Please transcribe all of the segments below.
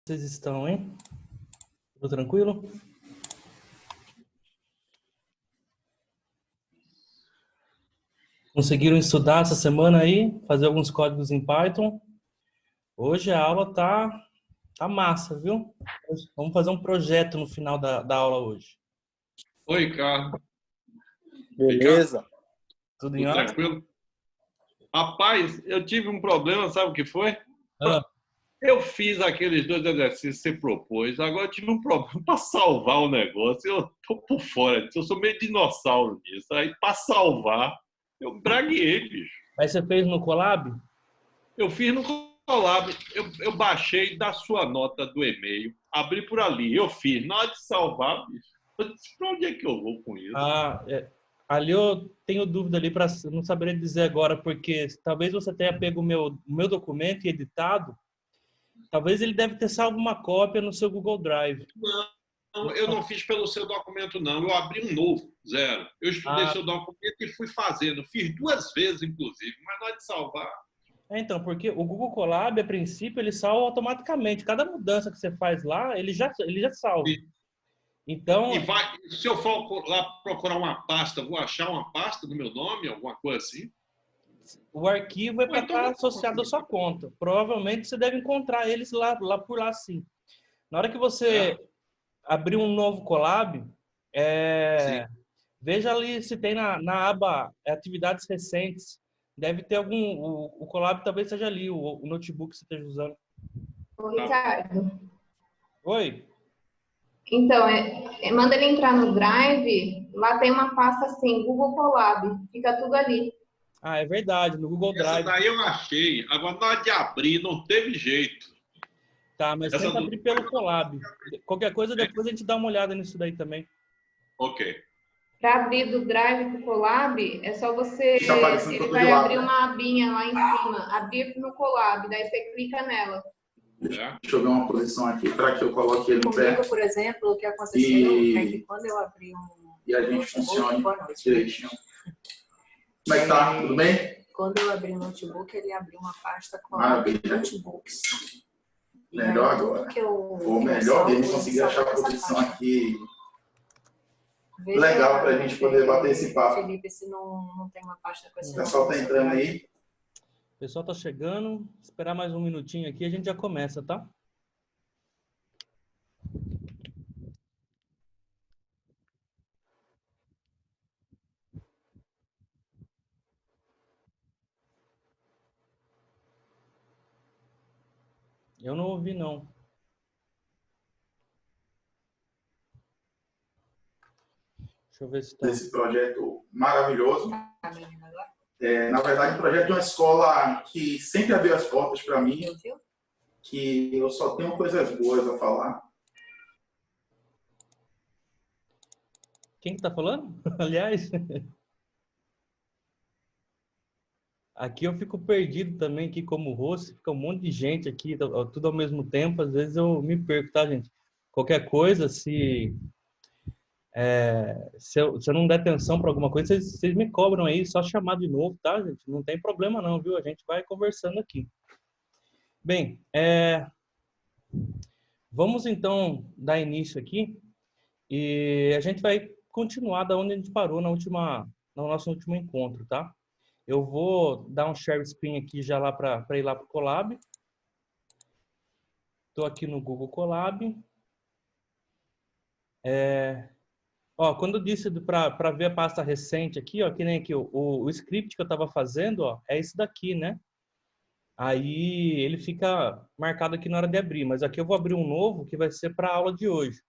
Vocês estão, hein? Tudo tranquilo? Conseguiram estudar essa semana aí? Fazer alguns códigos em Python? Hoje a aula tá massa, viu? Vamos fazer um projeto no final da aula hoje. Oi, Ricardo. Beleza. Tudo em Tudo ordem? tranquilo? Rapaz, eu tive um problema, sabe o que foi? Ah, Eu fiz aqueles 2 exercícios que você propôs, agora eu tive um problema para salvar o negócio. Eu tô por fora disso, eu sou meio dinossauro nisso. Aí, para salvar, eu braguei, bicho. aí você fez no Colab? Eu fiz no Colab, eu baixei da sua nota do e-mail, abri por ali, eu fiz. Na hora de salvar, bicho, eu disse, pra onde é que eu vou com isso? Ali eu tenho dúvida ali, não saberia dizer agora, porque talvez você tenha pego o meu documento e editado. Talvez ele deve ter salvo uma cópia no seu Google Drive. Não, eu não fiz pelo seu documento, não. Eu abri um novo, zero. Eu estudei seu documento e fui fazendo. Fiz 2 vezes, inclusive, mas na hora de salvar. Então, porque o Google Colab, a princípio, ele salva automaticamente. Cada mudança que você faz lá, ele já salva. E, Então, se eu for lá procurar uma pasta, vou achar uma pasta do meu nome, alguma coisa assim? o arquivo é para estar associado à sua conta. Provavelmente você deve encontrar eles lá por lá, sim. Na hora que você abrir um novo Colab, Sim. veja ali se tem na aba atividades recentes. Deve ter algum. O Colab talvez seja ali, o notebook que você esteja usando. Ô, Ricardo. Oi? Então, manda ele entrar no Drive, lá tem uma pasta assim, Google Colab, fica tudo ali. Ah, é verdade, no Google Essa Drive. daí eu achei. Agora, na hora de abrir, não teve jeito. Tá, mas tenta abrir pelo Colab. Qualquer coisa, depois a gente dá uma olhada nisso daí também. Ok. Para abrir do Drive para o Colab, é só você. Ele vai lado, abrir né? uma abinha lá em cima, abrir no Colab, daí você clica nela. Deixa eu ver uma posição aqui para que eu coloque ele em pé. Comigo, por exemplo, o que aconteceu é que quando eu abri E a gente funcione direitinho. Como é que tá? Tudo bem? Quando eu abri o notebook, ele abriu uma pasta com Maravilha. notebooks. E Melhor aí, tudo agora. que eu Ou melhor, ele conseguir achar a posição aqui legal para a gente poder bater esse papo. Felipe, se não tem uma pasta com esse O pessoal tá entrando aí. O pessoal tá chegando. Esperar mais um minutinho aqui, a gente já começa, tá? Eu não ouvi, não. Deixa eu ver se tá. Esse projeto maravilhoso. Na verdade, um projeto de uma escola que sempre abriu as portas para mim, que eu só tenho coisas boas a falar. Quem que tá falando? Aliás, aqui eu fico perdido também, aqui como host, fica um monte de gente aqui, tudo ao mesmo tempo, às vezes eu me perco, tá, gente? Qualquer coisa, se eu não der atenção para alguma coisa, vocês me cobram aí, só chamar de novo, tá, gente? Não tem problema não, viu? A gente vai conversando aqui. Bem, vamos então dar início aqui e a gente vai continuar da onde a gente parou no nosso último encontro, tá? Eu vou dar um share screen aqui já lá para ir lá para o Colab. Estou aqui no Google Colab. Quando eu disse para ver a pasta recente aqui, ó, que nem aqui, o script que eu estava fazendo, ó, é esse daqui, né? Aí ele fica marcado aqui na hora de abrir, mas aqui eu vou abrir um novo que vai ser para a aula de hoje.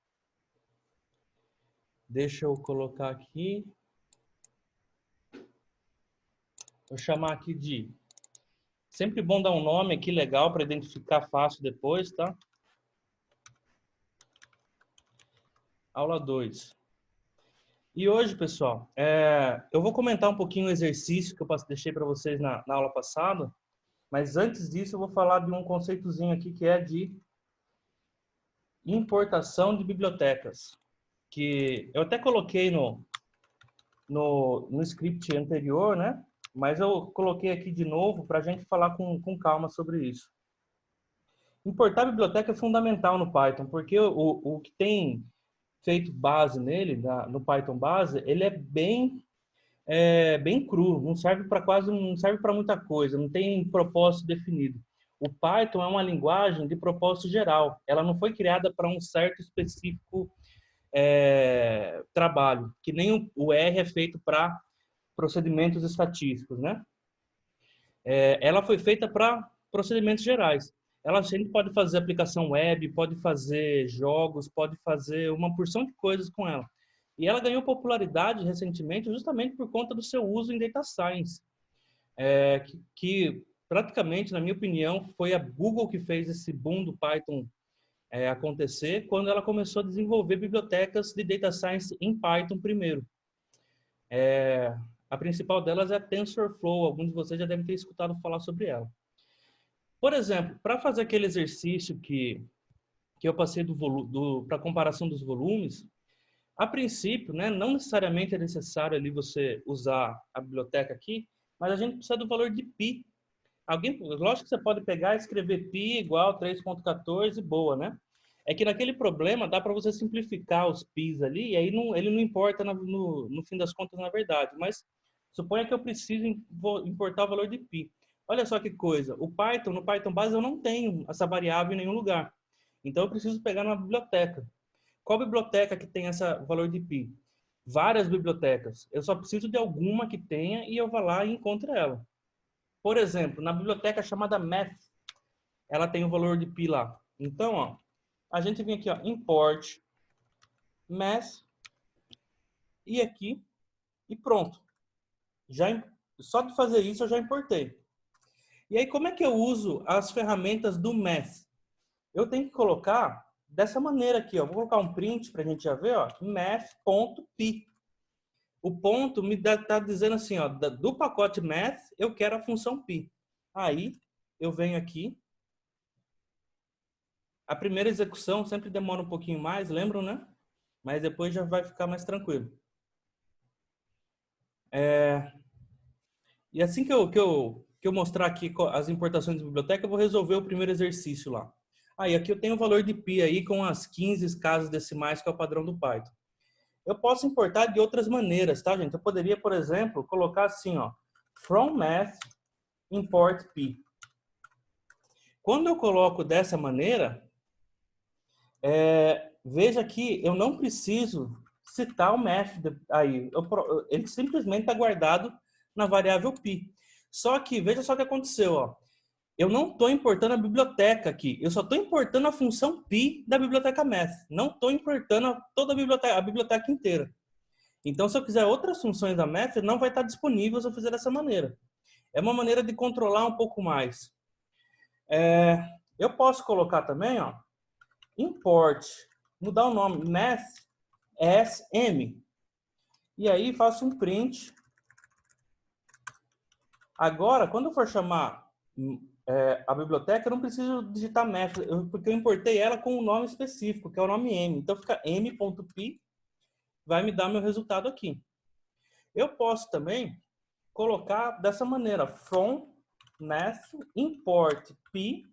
Deixa eu colocar aqui. Vou chamar aqui de... Sempre bom dar um nome aqui legal para identificar fácil depois, tá? Aula 2. E hoje, pessoal, eu vou comentar um pouquinho o exercício que eu deixei para vocês na aula passada, mas antes disso eu vou falar de um conceitozinho aqui que é de importação de bibliotecas, que eu até coloquei no script anterior, né? Mas eu coloquei aqui de novo para a gente falar com calma sobre isso. Importar a biblioteca é fundamental no Python, porque o que tem feito base nele, no Python base, ele é bem cru, não serve para não serve para muita coisa, não tem propósito definido. O Python é uma linguagem de propósito geral, ela não foi criada para um certo específico trabalho, que nem o R é feito para procedimentos estatísticos, né? Ela foi feita para procedimentos gerais. A gente pode fazer aplicação web, pode fazer jogos, pode fazer uma porção de coisas com ela. E ela ganhou popularidade recentemente justamente por conta do seu uso em Data Science, que praticamente, na minha opinião, foi a Google que fez esse boom do Python acontecer quando ela começou a desenvolver bibliotecas de Data Science em Python primeiro. A principal delas é a TensorFlow, alguns de vocês já devem ter escutado falar sobre ela. Por exemplo, para fazer aquele exercício que eu passei para comparação dos volumes, a princípio, né, não necessariamente é necessário ali você usar a biblioteca aqui, mas a gente precisa do valor de π. Lógico que você pode pegar e escrever π igual 3.14 e boa, né? É que naquele problema dá para você simplificar os πs ali, e aí ele não importa no fim das contas, na verdade. Mas suponha que eu preciso importar o valor de π. Olha só que coisa, no Python base eu não tenho essa variável em nenhum lugar. Então eu preciso pegar numa biblioteca. Qual biblioteca que tem esse valor de π? Várias bibliotecas. Eu só preciso de alguma que tenha e eu vou lá e encontro ela. Por exemplo, na biblioteca chamada Math, ela tem o valor de π lá. Então, ó, a gente vem aqui, ó, import Math e aqui e pronto. Só de fazer isso eu já importei. E aí, como é que eu uso as ferramentas do Math? Eu tenho que colocar dessa maneira aqui, ó. Vou colocar um print para a gente já ver, ó. Math.py. O ponto me está dizendo assim, ó, do pacote Math, eu quero a função π. Aí, eu venho aqui. A primeira execução sempre demora um pouquinho mais, lembram, né? Mas depois já vai ficar mais tranquilo. E assim que eu mostrar aqui as importações de biblioteca, eu vou resolver o primeiro exercício lá. Aí, aqui eu tenho o valor de π aí com as 15 casas decimais, que é o padrão do Python. Eu posso importar de outras maneiras, tá, gente? Eu poderia, por exemplo, colocar assim, ó, from math import π. Quando eu coloco dessa maneira, veja que eu não preciso citar o math aí. Ele simplesmente está guardado na variável π. Só que, veja só o que aconteceu, ó. Eu não estou importando a biblioteca aqui. Eu só estou importando a função π da biblioteca Math. Não estou importando toda a biblioteca inteira. Então, se eu quiser outras funções da Math, não vai estar disponível se eu fizer dessa maneira. É uma maneira de controlar um pouco mais. Eu posso colocar também, ó, import, mudar o nome, Math as M. E aí faço um print. Agora, quando eu for chamar a biblioteca, eu não preciso digitar math, porque eu importei ela com um nome específico, que é o nome M. Então fica m.py, vai me dar meu resultado aqui. Eu posso também colocar dessa maneira, from math import π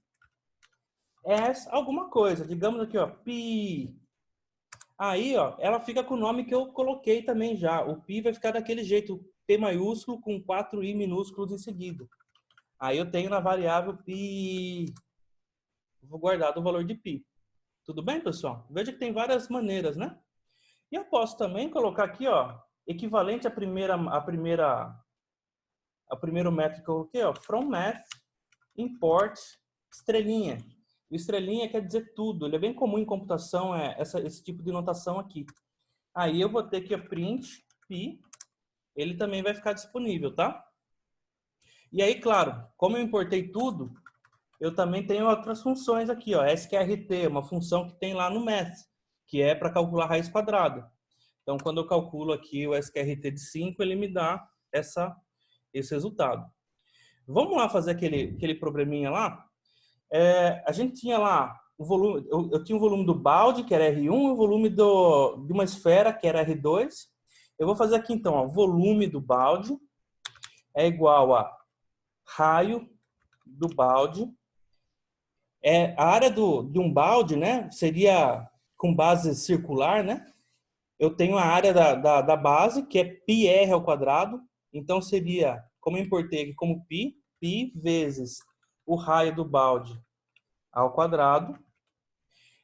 as alguma coisa. Digamos aqui, ó, π. Aí, ó, ela fica com o nome que eu coloquei também já. O π vai ficar daquele jeito, P maiúsculo com 4 I minúsculos em seguida. Aí eu tenho na variável π, vou guardar o valor de π. Tudo bem, pessoal? Veja que tem várias maneiras, né? E eu posso também colocar aqui, ó, equivalente ao primeiro método que eu coloquei, ó, from math import estrelinha. O estrelinha quer dizer tudo. Ele é bem comum em computação, esse tipo de notação aqui. Aí eu vou ter aqui o print π, ele também vai ficar disponível, tá? E aí, claro, como eu importei tudo, eu também tenho outras funções aqui, ó, sqrt, uma função que tem lá no Math, que é para calcular raiz quadrada. Então, quando eu calculo aqui o sqrt de 5, ele me dá esse resultado. Vamos lá fazer aquele probleminha lá? A gente tinha lá o volume, eu tinha o volume do balde, que era R1, e o volume de uma esfera, que era R2. Eu vou fazer aqui então, ó, volume do balde é igual a raio do balde A área de um balde, né, seria com base circular, né? Eu tenho a área da base, que é πr ao quadrado. Então, seria, como eu importei aqui como π vezes o raio do balde ao quadrado.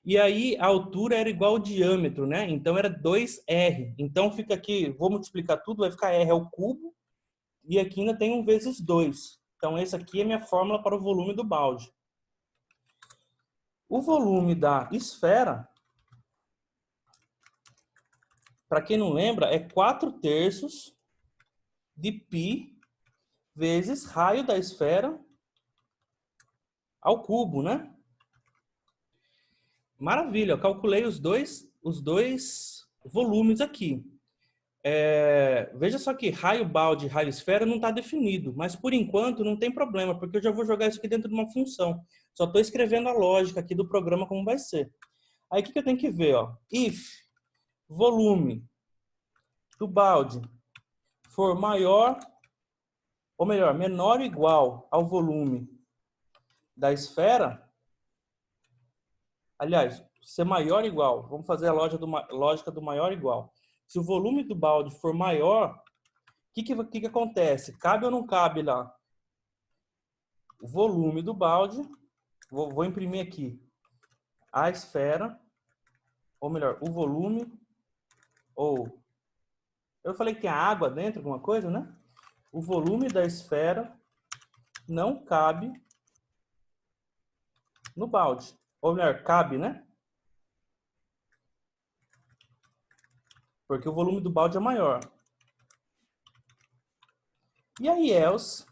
E aí, a altura era igual ao diâmetro, né? Então, era 2R. Então, fica aqui, vou multiplicar tudo, vai ficar R ao cubo. E aqui ainda tem 1 vezes 2. Então, essa aqui é a minha fórmula para o volume do balde. O volume da esfera, para quem não lembra, é 4/3 de π vezes raio da esfera ao cubo, né? Maravilha, eu calculei os dois volumes aqui. Veja só que raio balde e raio esfera não está definido, mas por enquanto não tem problema, porque eu já vou jogar isso aqui dentro de uma função. Só estou escrevendo a lógica aqui do programa como vai ser. Aí o que eu tenho que ver? Ó? If volume do balde for maior, ou melhor, menor ou igual ao volume da esfera, aliás, ser maior ou igual, vamos fazer a lógica do maior ou igual. Se o volume do balde for maior, o que acontece? Cabe ou não cabe lá? O volume do balde, vou imprimir aqui, a esfera, ou melhor, o volume, ou... Eu falei que tem água dentro, alguma coisa, né? O volume da esfera não cabe no balde. Ou melhor, cabe, né? Porque o volume do balde é maior. E aí, else,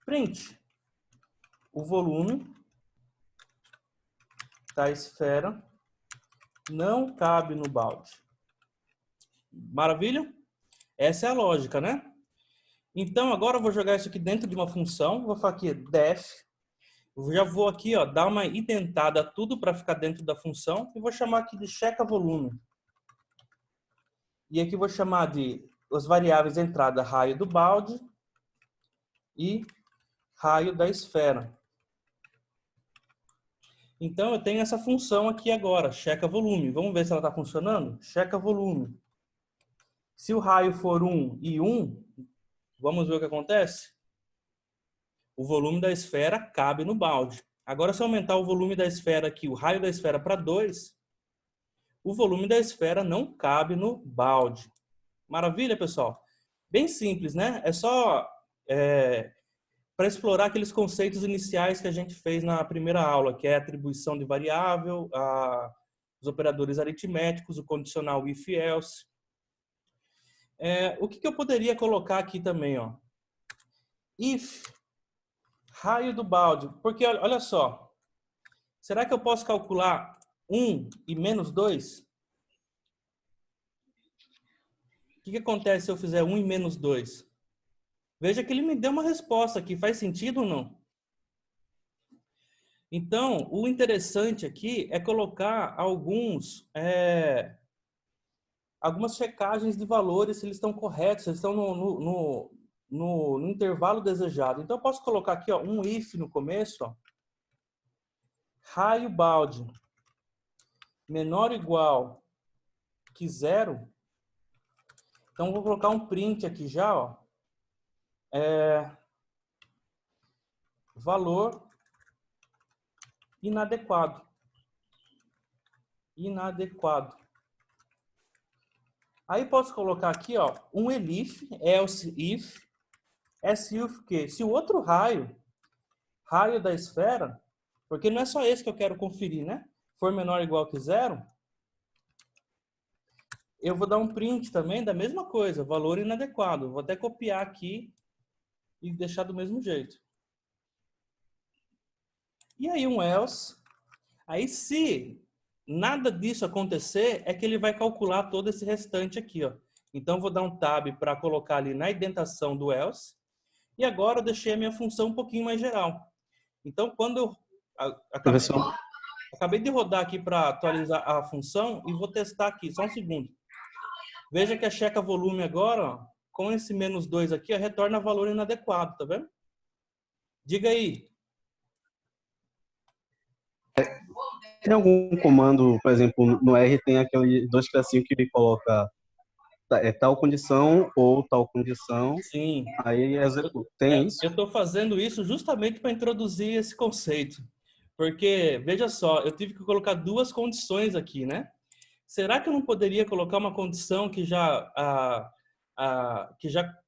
print. O volume da esfera não cabe no balde. Maravilha? Essa é a lógica, né? Então, agora eu vou jogar isso aqui dentro de uma função. Vou falar aqui, def. Eu já vou aqui, ó, dar uma indentada tudo para ficar dentro da função. E vou chamar aqui de checa volume. E aqui eu vou chamar de as variáveis de entrada, raio do balde e raio da esfera. Então, eu tenho essa função aqui agora, checa volume. Vamos ver se ela está funcionando? Checa volume. Se o raio for 1 e 1, vamos ver o que acontece? O volume da esfera cabe no balde. Agora, se eu aumentar o volume da esfera aqui, o raio da esfera para 2, o volume da esfera não cabe no balde. Maravilha, pessoal? Bem simples, né? É só para explorar aqueles conceitos iniciais que a gente fez na primeira aula, que é a atribuição de variável, os operadores aritméticos, o condicional if else. O que eu poderia colocar aqui também? Ó? If raio do balde. Porque, olha só, será que eu posso calcular 1 e menos 2? O que acontece se eu fizer 1 e menos 2? Veja que ele me deu uma resposta aqui. Faz sentido ou não? Então, o interessante aqui é colocar algumas checagens de valores, se eles estão corretos, se eles estão no intervalo desejado. Então, eu posso colocar aqui ó, um if no começo. Ó. Raio balde menor ou igual que 0. Então, vou colocar um print aqui já. Ó. Valor inadequado. Inadequado. Aí posso colocar aqui, ó, um elif, else if, else if que se o outro raio da esfera, porque não é só esse que eu quero conferir, né? For menor ou igual que 0, eu vou dar um print também da mesma coisa, valor inadequado. Vou até copiar aqui e deixar do mesmo jeito. E aí um else, aí se nada disso acontecer, é que ele vai calcular todo esse restante aqui, ó. Então, vou dar um tab para colocar ali na indentação do else. E agora eu deixei a minha função um pouquinho mais geral. Então, quando eu acabei de rodar aqui para atualizar a função e vou testar aqui, só um segundo. Veja que a checa volume agora, ó, com esse menos 2 aqui, ó, retorna valor inadequado, tá vendo? Diga aí. Tem algum comando, por exemplo, no R tem aquele 2 tracinhos que coloca tal condição ou tal condição, Sim. aí executa. Tem isso? Eu estou fazendo isso justamente para introduzir esse conceito. Porque, veja só, eu tive que colocar duas condições aqui, né? Será que eu não poderia colocar uma condição que já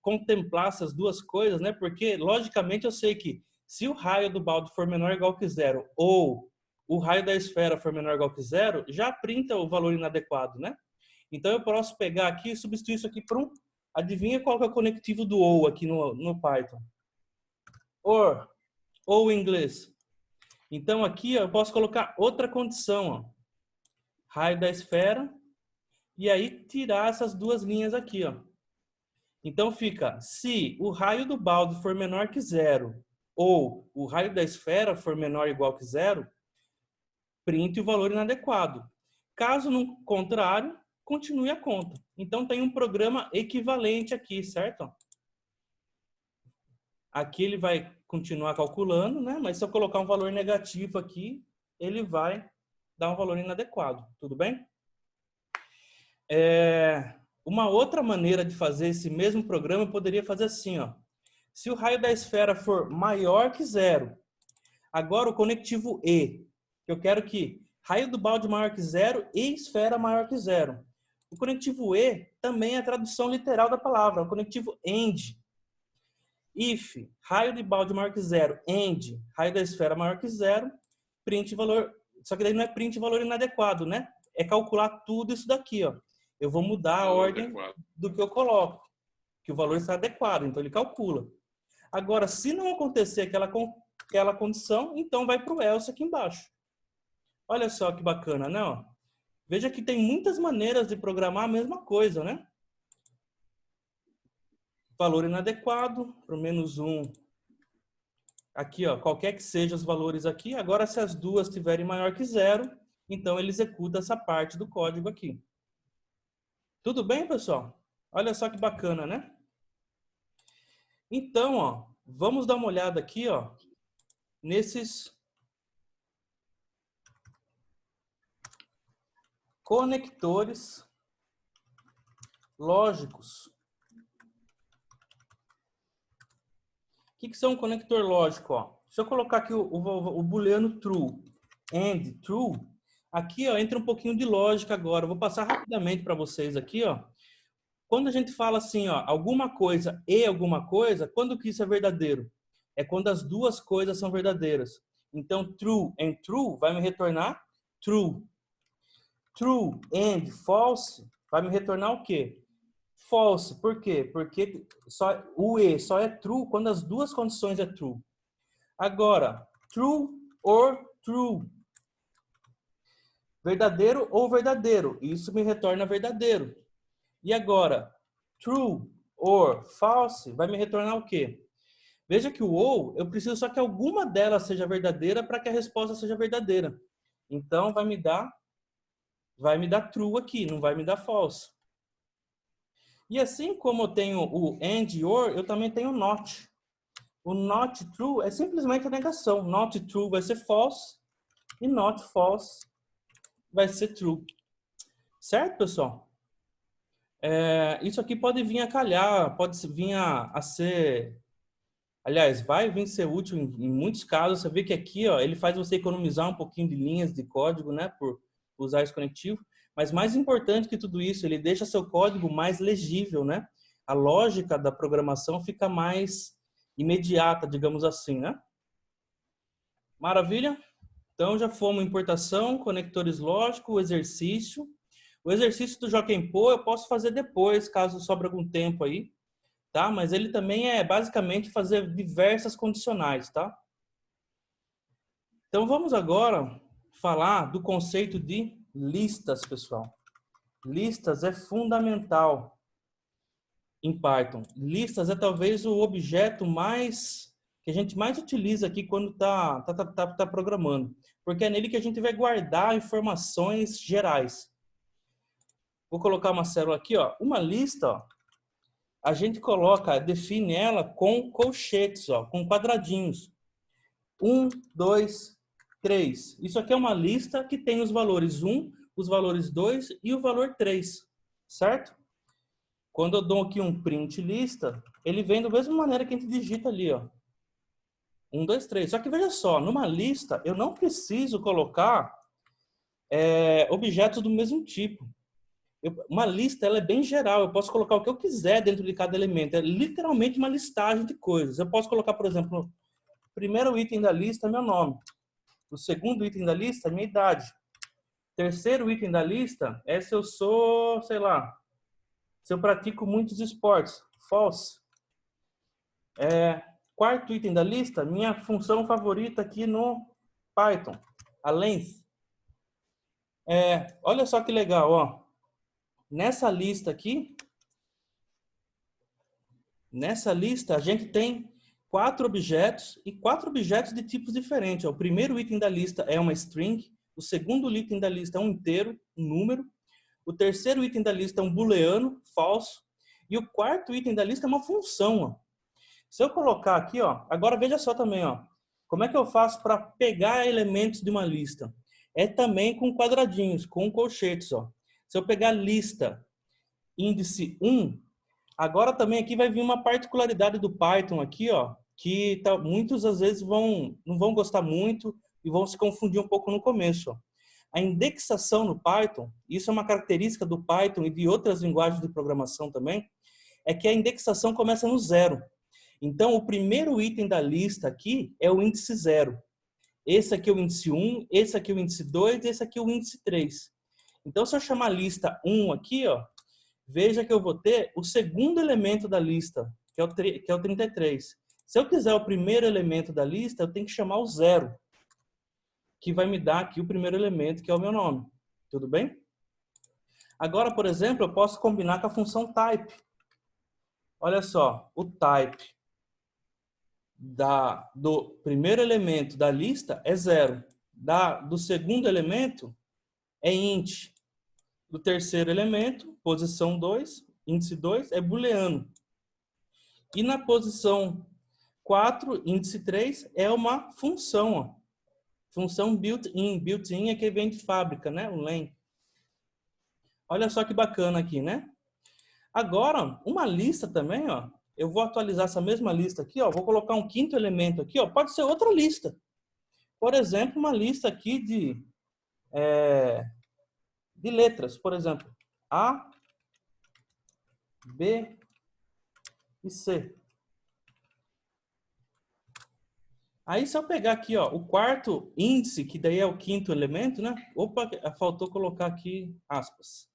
contemplasse as duas coisas, né? Porque, logicamente, eu sei que se o raio do balde for menor ou igual que zero, ou o raio da esfera for menor ou igual que zero, já printa o valor inadequado, né? Então, eu posso pegar aqui e substituir isso aqui por um... Adivinha qual que é o conectivo do OR aqui no Python? OR, ou em inglês. Então, aqui ó, eu posso colocar outra condição, ó. Raio da esfera, e aí tirar essas duas linhas aqui, ó. Então fica, se o raio do balde for menor que zero, ou o raio da esfera for menor ou igual que zero, printe o valor inadequado. Caso no contrário, continue a conta. Então tem um programa equivalente aqui, certo? Aqui ele vai continuar calculando, né? Mas se eu colocar um valor negativo aqui, ele vai dar um valor inadequado. Tudo bem? Uma outra maneira de fazer esse mesmo programa, eu poderia fazer assim, ó. Se o raio da esfera for maior que zero, agora o conectivo E, que eu quero que raio do balde maior que zero e esfera maior que zero. O conectivo E também é a tradução literal da palavra, o conectivo AND. If, raio de balde maior que zero, AND, raio da esfera maior que zero, print valor, só que daí não é print valor inadequado, né? É calcular tudo isso daqui, ó. Eu vou mudar a ordem do que eu coloco, que o valor está adequado, então ele calcula. Agora, se não acontecer aquela condição, então vai para o else aqui embaixo. Olha só que bacana, né? Ó. Veja que tem muitas maneiras de programar a mesma coisa, né? Valor inadequado, para o -1. Aqui, ó, qualquer que sejam os valores aqui. Agora, se as duas estiverem maior que zero, então ele executa essa parte do código aqui. Tudo bem, pessoal? Olha só que bacana, né? Então, ó, vamos dar uma olhada aqui, ó, nesses conectores lógicos. O que são um conector lógico? Ó? Se eu colocar aqui o booleano true and true, aqui ó, entra um pouquinho de lógica agora. Eu vou passar rapidamente para vocês aqui. Ó. Quando a gente fala assim, ó, alguma coisa e alguma coisa, quando que isso é verdadeiro? É quando as duas coisas são verdadeiras. Então, true and true vai me retornar true. True and false vai me retornar o quê? False. Por quê? Porque o E só é true quando as duas condições é true. Agora, true or true. Verdadeiro ou verdadeiro. Isso me retorna verdadeiro. E agora, true or false vai me retornar o quê? Veja que o ou, eu preciso só que alguma delas seja verdadeira para que a resposta seja verdadeira. Então, vai me dar true aqui, não vai me dar false. E assim como eu tenho o and e or, eu também tenho not. O not true é simplesmente a negação. Not true vai ser false e not false vai ser true. Certo, pessoal? Isso aqui pode vir a calhar, pode vir a ser... Aliás, vai vir a ser útil em muitos casos. Você vê que aqui ó, ele faz você economizar um pouquinho de linhas de código, né, por usar esse conectivo. Mas mais importante que tudo isso, ele deixa seu código mais legível, né? A lógica da programação fica mais imediata, digamos assim, né? Maravilha? Então já fomos importação, conectores lógicos, o exercício. O exercício do Joaquim Pô eu posso fazer depois, caso sobre algum tempo aí, tá? Mas ele também é basicamente fazer diversas condicionais, tá? Então vamos agora falar do conceito de listas, pessoal. Listas é fundamental em Python. Listas é talvez o objeto que a gente mais utiliza aqui quando tá programando, porque é nele que a gente vai guardar informações gerais. Vou colocar uma célula aqui, ó. Uma lista, ó, a gente define ela com colchetes, ó, com quadradinhos. 1, 2, 3. Isso aqui é uma lista que tem os valores 1, os valores 2 e o valor 3, certo? Quando eu dou aqui um print lista, ele vem da mesma maneira que a gente digita ali, ó. 1, 2, 3. Só que veja só, numa lista eu não preciso colocar objetos do mesmo tipo. Uma lista ela é bem geral, eu posso colocar o que eu quiser dentro de cada elemento. É literalmente uma listagem de coisas. Eu posso colocar, por exemplo, o primeiro item da lista é meu nome. O segundo item da lista é minha idade. O terceiro item da lista é se eu sou, sei lá, se eu pratico muitos esportes. False. Quarto item da lista, minha função favorita aqui no Python, a length. Olha só que legal, ó. Nessa lista aqui, a gente tem 4 objetos e 4 objetos de tipos diferentes. Ó. O primeiro item da lista é uma string, o segundo item da lista é um inteiro, um número, o terceiro item da lista é um booleano, falso, e o quarto item da lista é uma função. Ó. Se eu colocar aqui, ó, agora veja só também, ó, como é que eu faço para pegar elementos de uma lista? É também com quadradinhos, com colchetes, ó. Se eu pegar lista índice 1, agora também aqui vai vir uma particularidade do Python aqui, ó, que muitos às vezes não vão gostar muito e vão se confundir um pouco no começo. Ó. A indexação no Python, isso é uma característica do Python e de outras linguagens de programação também, é que a indexação começa no 0. Então, o primeiro item da lista aqui é o índice 0. Esse aqui é o índice 1, esse aqui é o índice 2, esse aqui é o índice 3. Então, se eu chamar a lista 1 aqui, ó, veja que eu vou ter o segundo elemento da lista, que é o 33. Se eu quiser o primeiro elemento da lista, eu tenho que chamar o 0, que vai me dar aqui o primeiro elemento, que é o meu nome. Tudo bem? Agora, por exemplo, eu posso combinar com a função type. Olha só, o type do primeiro elemento da lista é 0. Do segundo elemento é int. Do terceiro elemento, posição 2, índice 2, é booleano. E na posição 4, índice 3, é uma função. Ó. Função built-in. Built-in é que vem de fábrica, né? O len. Olha só que bacana aqui, né? Agora, uma lista também, ó. Eu vou atualizar essa mesma lista aqui, ó. Vou colocar um quinto elemento aqui, ó. Pode ser outra lista. Por exemplo, uma lista aqui de letras, por exemplo, A, B e C. Aí, se eu pegar aqui, ó, o quarto índice, que daí é o quinto elemento, né? Opa, faltou colocar aqui aspas.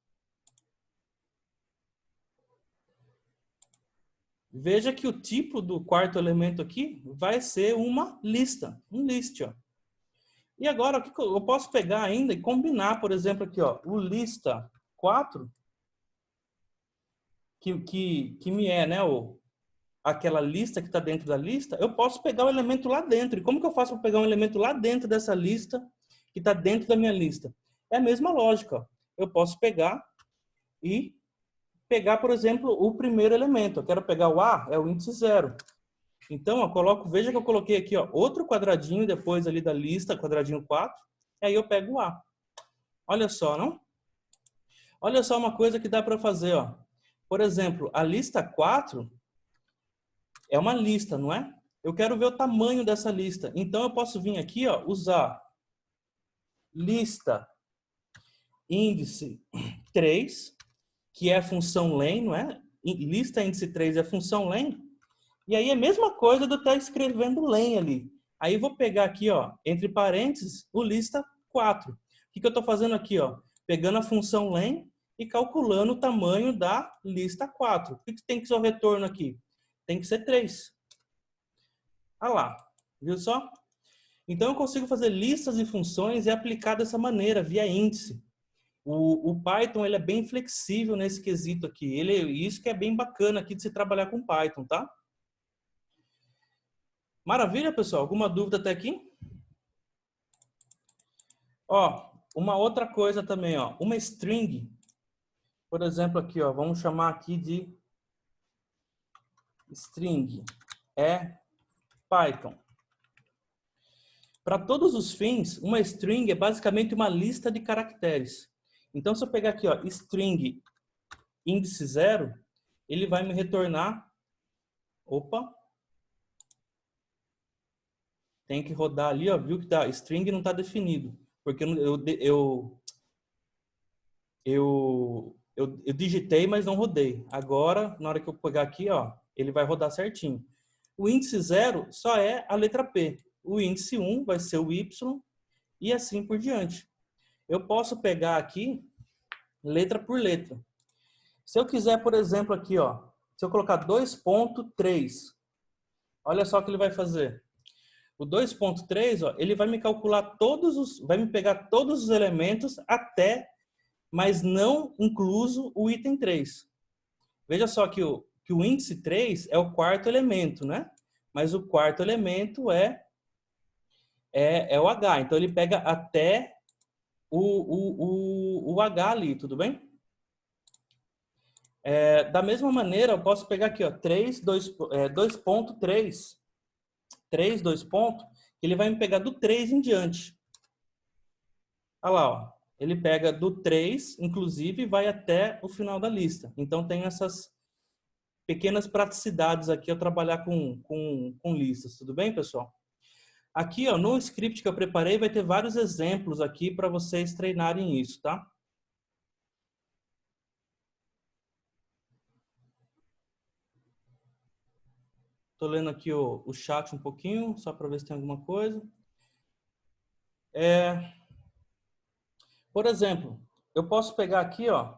Veja que o tipo do quarto elemento aqui vai ser uma lista, um list, ó. E agora, o que eu posso pegar ainda e combinar, por exemplo, aqui, ó, o lista 4, que me é, né, aquela lista que está dentro da lista, eu posso pegar o elemento lá dentro. E como que eu faço para pegar um elemento lá dentro dessa lista, que está dentro da minha lista? É a mesma lógica, ó. Eu posso pegar, por exemplo, o primeiro elemento. Eu quero pegar o A, é o índice 0. Então, ó, veja que eu coloquei aqui, ó, outro quadradinho depois ali da lista, quadradinho 4, e aí eu pego o A. Olha só, não? Olha só uma coisa que dá para fazer, ó. Por exemplo, a lista 4 é uma lista, não é? Eu quero ver o tamanho dessa lista. Então, eu posso vir aqui, ó, usar lista índice 3, que é a função len, não é? Lista índice 3 é a função len. E aí é a mesma coisa do estar escrevendo len ali. Aí eu vou pegar aqui, ó, entre parênteses, o lista 4. O que eu estou fazendo aqui, ó? Pegando a função len e calculando o tamanho da lista 4. O que tem que ser o retorno aqui? Tem que ser 3. Ah lá, viu só? Então eu consigo fazer listas e funções e aplicar dessa maneira, via índice. O Python ele é bem flexível nesse quesito aqui. Isso que é bem bacana aqui de se trabalhar com Python, tá? Maravilha, pessoal? Alguma dúvida até aqui? Ó, uma outra coisa também, ó. Uma string, por exemplo, aqui, ó. Vamos chamar aqui de string. É Python. Para todos os fins, uma string é basicamente uma lista de caracteres. Então, se eu pegar aqui, ó, string índice 0, ele vai me retornar... Opa! Tem que rodar ali, ó, viu que tá, string não está definido. Porque eu digitei, mas não rodei. Agora, na hora que eu pegar aqui, ó, ele vai rodar certinho. O índice 0 só é a letra P. O índice 1 vai ser o Y e assim por diante. Eu posso pegar aqui letra por letra. Se eu quiser, por exemplo, aqui, ó, se eu colocar 2.3, olha só o que ele vai fazer. O 2.3, ó, ele vai me calcular vai me pegar todos os elementos até, mas não incluso o item 3. Veja só que o índice 3 é o quarto elemento, né? Mas o quarto elemento é o H. Então, ele pega até o H ali, tudo bem? Da mesma maneira, eu posso pegar aqui, ó, 2.3, 3, 2 pontos, ele vai me pegar do 3 em diante. Olha lá, ó. Ele pega do 3, inclusive, e vai até o final da lista. Então, tem essas pequenas praticidades aqui ao trabalhar com listas. Tudo bem, pessoal? Aqui, ó, no script que eu preparei, vai ter vários exemplos aqui para vocês treinarem isso, tá? Estou lendo aqui o chat um pouquinho, só para ver se tem alguma coisa. Por exemplo, eu posso pegar aqui, ó,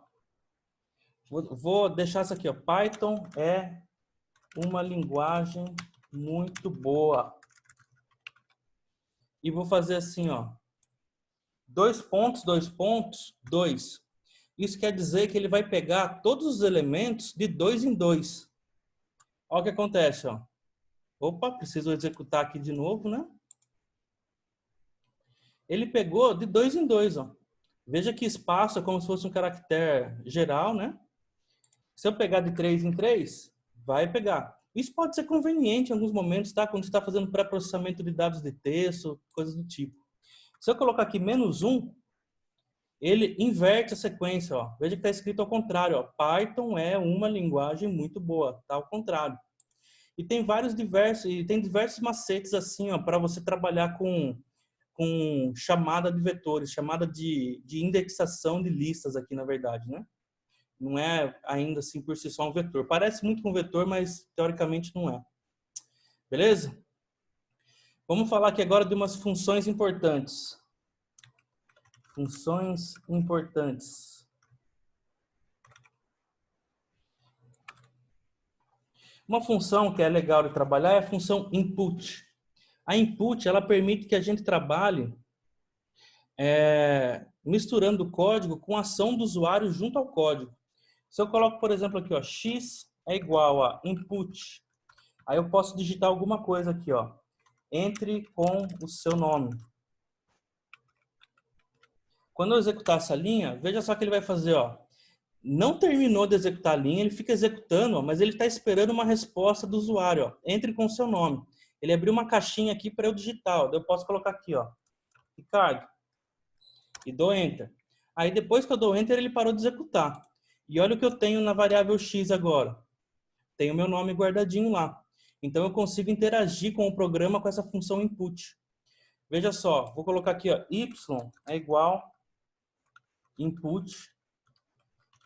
vou deixar isso aqui, ó. Python é uma linguagem muito boa. E vou fazer assim, ó. 2 pontos, 2 pontos, 2. Isso quer dizer que ele vai pegar todos os elementos de 2 em 2. Olha o que acontece, ó. Opa, preciso executar aqui de novo, né? Ele pegou de 2 em 2, ó. Veja que espaço é como se fosse um caractere geral, né? Se eu pegar de 3 em 3, vai pegar. Isso pode ser conveniente em alguns momentos, tá? Quando você está fazendo pré-processamento de dados de texto, coisas do tipo. Se eu colocar aqui -1, ele inverte a sequência, ó. Veja que está escrito ao contrário, ó. Python é uma linguagem muito boa, tá? Ao contrário. E tem diversos macetes assim, ó, para você trabalhar com chamada de vetores, chamada de indexação de listas aqui, na verdade, né? Não é ainda assim por si só um vetor. Parece muito com um vetor, mas teoricamente não é. Beleza? Vamos falar aqui agora de umas funções importantes. Funções importantes. Uma função que é legal de trabalhar é a função input. A input, ela permite que a gente trabalhe misturando o código com a ação do usuário junto ao código. Se eu coloco, por exemplo, aqui, ó, x é igual a input, aí eu posso digitar alguma coisa aqui, ó. Entre com o seu nome. Quando eu executar essa linha, veja só o que ele vai fazer, ó. Não terminou de executar a linha, ele fica executando, ó, mas ele está esperando uma resposta do usuário, ó. Entre com o seu nome. Ele abriu uma caixinha aqui para eu digitar, ó. Eu posso colocar aqui, ó, Ricardo, e dou Enter. Aí depois que eu dou Enter, ele parou de executar. E olha o que eu tenho na variável x agora. Tenho meu nome guardadinho lá. Então eu consigo interagir com o programa com essa função input. Veja só, vou colocar aqui, ó, y é igual input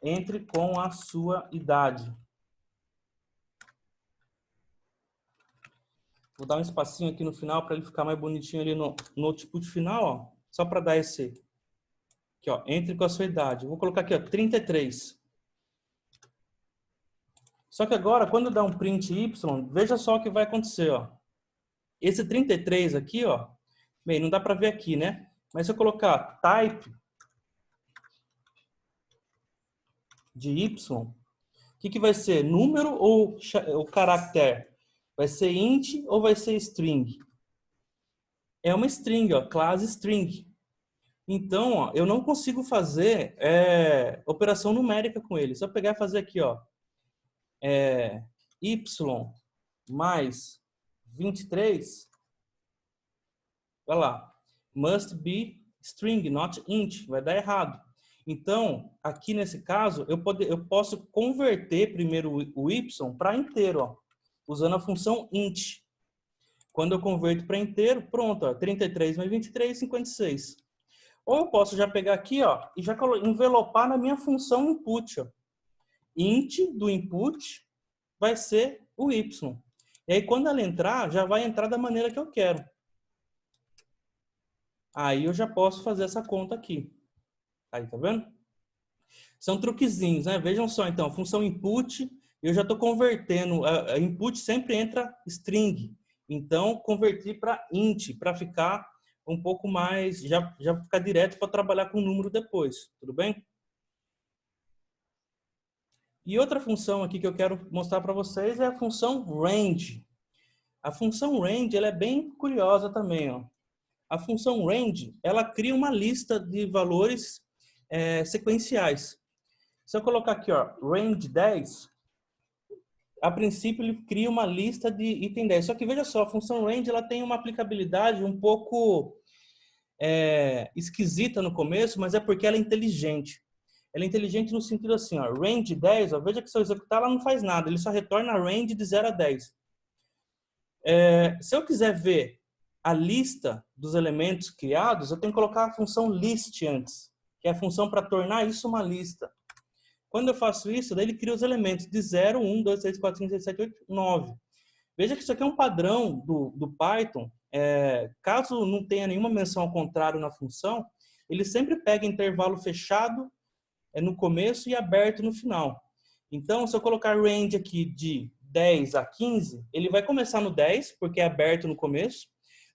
entre com a sua idade. Vou dar um espacinho aqui no final para ele ficar mais bonitinho ali no output final, ó. Só para dar esse aqui, ó, entre com a sua idade. Vou colocar aqui, ó, 33. Só que agora, quando eu dar um print y, veja só o que vai acontecer, ó. Esse 33 aqui, ó, bem, não dá para ver aqui, né? Mas se eu colocar type de y, o que vai ser? Número ou caractere? Vai ser int ou vai ser string? É uma string, ó, classe string. Então, ó, eu não consigo fazer operação numérica com ele. Se eu pegar e fazer aqui, ó, y mais 23, Olha lá. Must be string, not int. Vai dar errado. Então, aqui nesse caso, eu posso converter primeiro o y para inteiro, ó, usando a função int. Quando eu converto para inteiro, pronto, ó, 33 mais 23, 56. Ou eu posso já pegar aqui, ó, e já envelopar na minha função input, ó. Int do input vai ser o y. E aí, quando ela entrar, já vai entrar da maneira que eu quero. Aí eu já posso fazer essa conta aqui. Aí, tá vendo? São truquezinhos, né? Vejam só, então, a função input, eu já estou convertendo, a input sempre entra string. Então, converti para int, para ficar um pouco mais, já ficar direto para trabalhar com o número depois, tudo bem? E outra função aqui que eu quero mostrar para vocês é a função range. A função range, ela é bem curiosa também, ó. A função range, ela cria uma lista de valores sequenciais. Se eu colocar aqui, ó, range 10, a princípio ele cria uma lista de item 10. Só que veja só, a função range ela tem uma aplicabilidade um pouco esquisita no começo, mas é porque ela é inteligente. Ela é inteligente no sentido assim, ó, range 10, ó, veja que se eu executar ela não faz nada, ele só retorna a range de 0 a 10. Se eu quiser ver a lista dos elementos criados, eu tenho que colocar a função list antes, que é a função para tornar isso uma lista. Quando eu faço isso, daí ele cria os elementos de 0, 1, 2, 3, 4, 5, 6, 7, 8, 9. Veja que isso aqui é um padrão do Python. Caso não tenha nenhuma menção ao contrário na função, ele sempre pega intervalo fechado no começo e aberto no final. Então, se eu colocar range aqui de 10 a 15, ele vai começar no 10, porque é aberto no começo,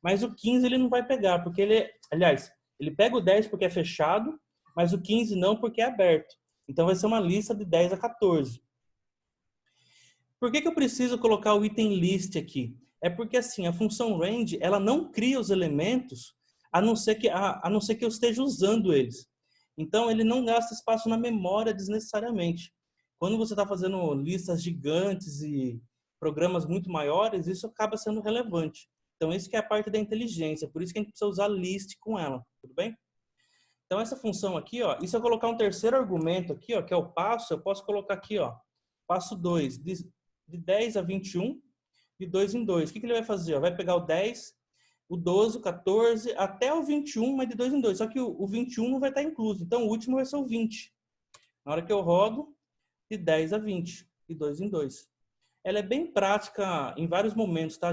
mas o 15 ele não vai pegar, porque ele pega o 10 porque é fechado, mas o 15 não porque é aberto. Então, vai ser uma lista de 10 a 14. Por que eu preciso colocar o item list aqui? É porque, assim, a função range, ela não cria os elementos a não ser que eu esteja usando eles. Então, ele não gasta espaço na memória desnecessariamente. Quando você está fazendo listas gigantes e programas muito maiores, isso acaba sendo relevante. Então, isso que é a parte da inteligência. Por isso que a gente precisa usar list com ela. Tudo bem? Então, essa função aqui, ó, e se eu colocar um terceiro argumento aqui, ó, que é o passo, eu posso colocar aqui, ó, passo 2, de 10 a 21, de 2 em 2. O que ele vai fazer? Ó? Vai pegar o 10, o 12, o 14, até o 21, mas de 2 em 2. Só que o 21 não vai estar incluso, então o último vai ser o 20. Na hora que eu rodo, de 10 a 20, de 2 em 2. Ela é bem prática em vários momentos, tá?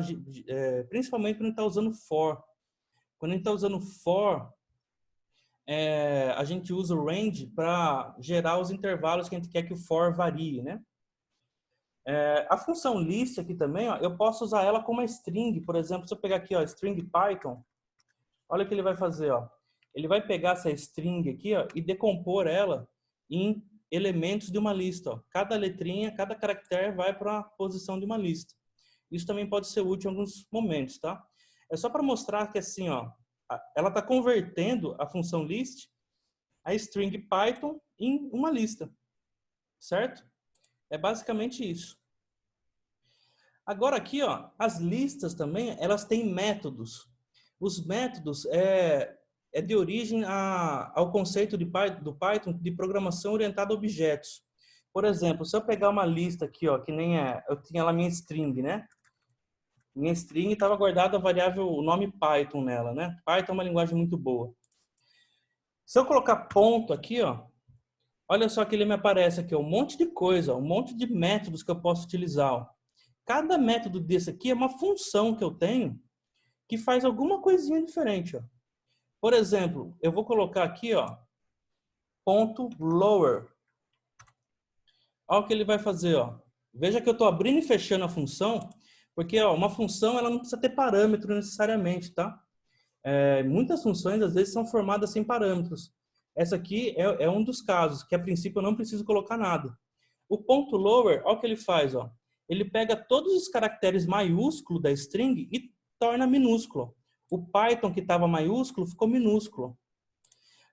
Principalmente quando a gente está usando for. Quando a gente está usando for, a gente usa o range para gerar os intervalos que a gente quer que o for varie, né? A função list aqui também, ó, eu posso usar ela como uma string. Por exemplo, se eu pegar aqui, ó, string Python, olha o que ele vai fazer, ó. Ele vai pegar essa string aqui, ó, e decompor ela em elementos de uma lista, ó. Cada letrinha, cada caractere vai para a posição de uma lista. Isso também pode ser útil em alguns momentos, tá? É só para mostrar que assim, ó, ela está convertendo a função list, a string Python, em uma lista, certo? É basicamente isso. Agora aqui, ó, as listas também, elas têm métodos. Os métodos é de origem ao conceito do Python de programação orientada a objetos. Por exemplo, se eu pegar uma lista aqui, ó, que nem eu tinha lá minha string, né? Minha string estava guardada a variável, o nome Python nela, né? Python é uma linguagem muito boa. Se eu colocar ponto aqui, ó, olha só que ele me aparece aqui, ó, um monte de coisa, ó, um monte de métodos que eu posso utilizar, ó. Cada método desse aqui é uma função que eu tenho que faz alguma coisinha diferente, ó. Por exemplo, eu vou colocar aqui, ó, ponto lower. Olha o que ele vai fazer, ó. Veja que eu estou abrindo e fechando a função, porque ó, uma função ela não precisa ter parâmetro necessariamente, tá? Muitas funções às vezes são formadas sem parâmetros. Essa aqui é um dos casos, que a princípio eu não preciso colocar nada. O ponto lower, olha o que ele faz, ó. Ele pega todos os caracteres maiúsculos da string e torna minúsculo. O Python que estava maiúsculo ficou minúsculo.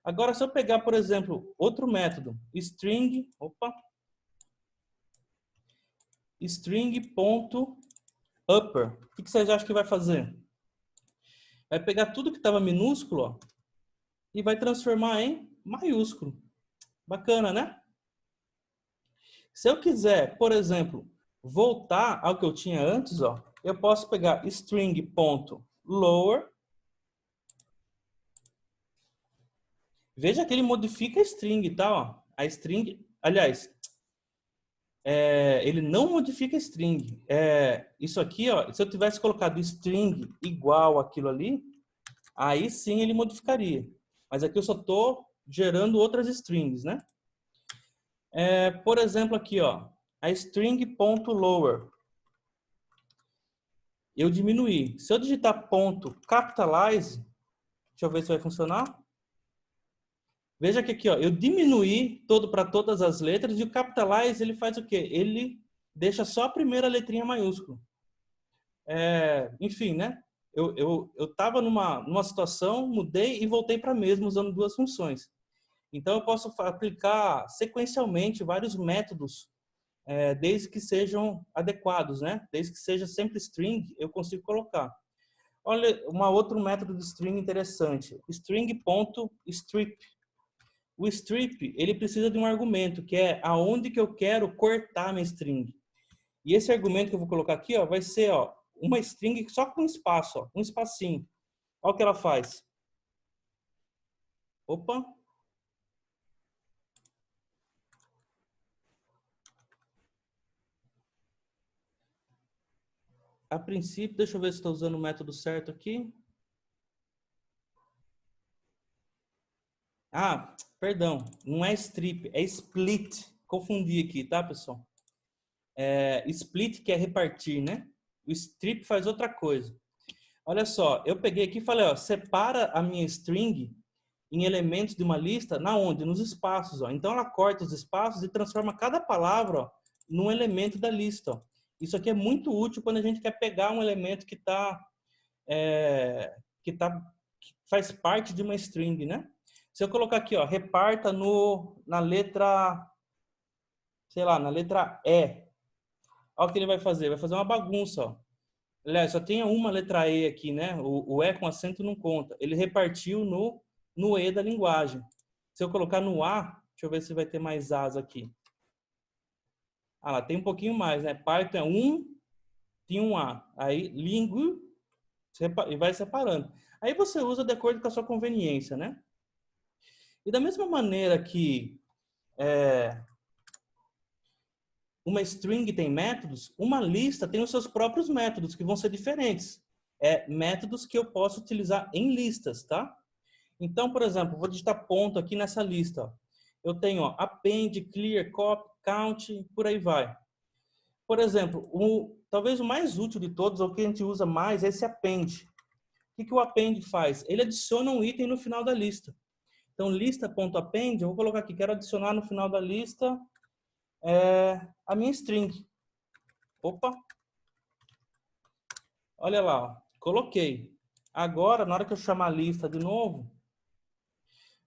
Agora, se eu pegar, por exemplo, outro método, string ponto upper, o que vocês acham que vai fazer? vai pegar tudo que estava minúsculo, ó, e vai transformar em maiúsculo. Bacana, né? Se eu quiser, por exemplo, voltar ao que eu tinha antes, ó, eu posso pegar string.lower. Veja que ele modifica a string, tá? Ó. A string, aliás, ele não modifica a string. Isso aqui, ó, se eu tivesse colocado string igual aquilo ali, aí sim ele modificaria. Mas aqui eu só estou gerando outras strings, né? Por exemplo, aqui, ó, a string.lower. Eu diminuí. Se eu digitar ponto capitalize, deixa eu ver se vai funcionar. Veja que aqui, ó, eu diminuí para todas as letras e o capitalize ele faz o quê? Ele deixa só a primeira letrinha maiúscula. Enfim, né? Eu estava numa situação, mudei e voltei para a mesma usando duas funções. Então eu posso aplicar sequencialmente vários métodos, desde que sejam adequados, né? Desde que seja sempre string, eu consigo colocar. Olha, outro método de string interessante, string.strip. O strip, ele precisa de um argumento, que é aonde que eu quero cortar minha string. E esse argumento que eu vou colocar aqui, ó, vai ser, ó, uma string só com espaço, ó, um espacinho. Olha o que ela faz. Opa. A princípio, deixa eu ver se estou usando o método certo aqui. Ah, perdão, não é strip, é split. Confundi aqui, tá, pessoal? Split que é repartir, né? O strip faz outra coisa. Olha só, eu peguei aqui e falei, ó, separa a minha string em elementos de uma lista, na onde? Nos espaços, ó. Então ela corta os espaços e transforma cada palavra, ó, num elemento da lista, ó. Isso aqui é muito útil quando a gente quer pegar um elemento que faz parte de uma string, né? Se eu colocar aqui, ó, reparta na letra, sei lá, na letra E. Olha o que ele vai fazer. Vai fazer uma bagunça, ó. Aliás, só tem uma letra E aqui, né? O E com acento não conta. Ele repartiu no E da linguagem. Se eu colocar no A, deixa eu ver se vai ter mais As aqui. Ah, lá tem um pouquinho mais, né? Python é 1, tem um A. Aí, lingu, e vai separando. Aí você usa de acordo com a sua conveniência, né? E da mesma maneira que uma string tem métodos, uma lista tem os seus próprios métodos, que vão ser diferentes. Métodos que eu posso utilizar em listas, tá? Então, por exemplo, vou digitar ponto aqui nessa lista. Ó. Eu tenho, ó, append, clear, copy, count, por aí vai. Por exemplo, talvez o mais útil de todos, ou que a gente usa mais, é esse append. O que o append faz? Ele adiciona um item no final da lista. Então, lista.append, eu vou colocar aqui, quero adicionar no final da lista a minha string. Opa! Olha lá, ó, coloquei. Agora, na hora que eu chamar a lista de novo,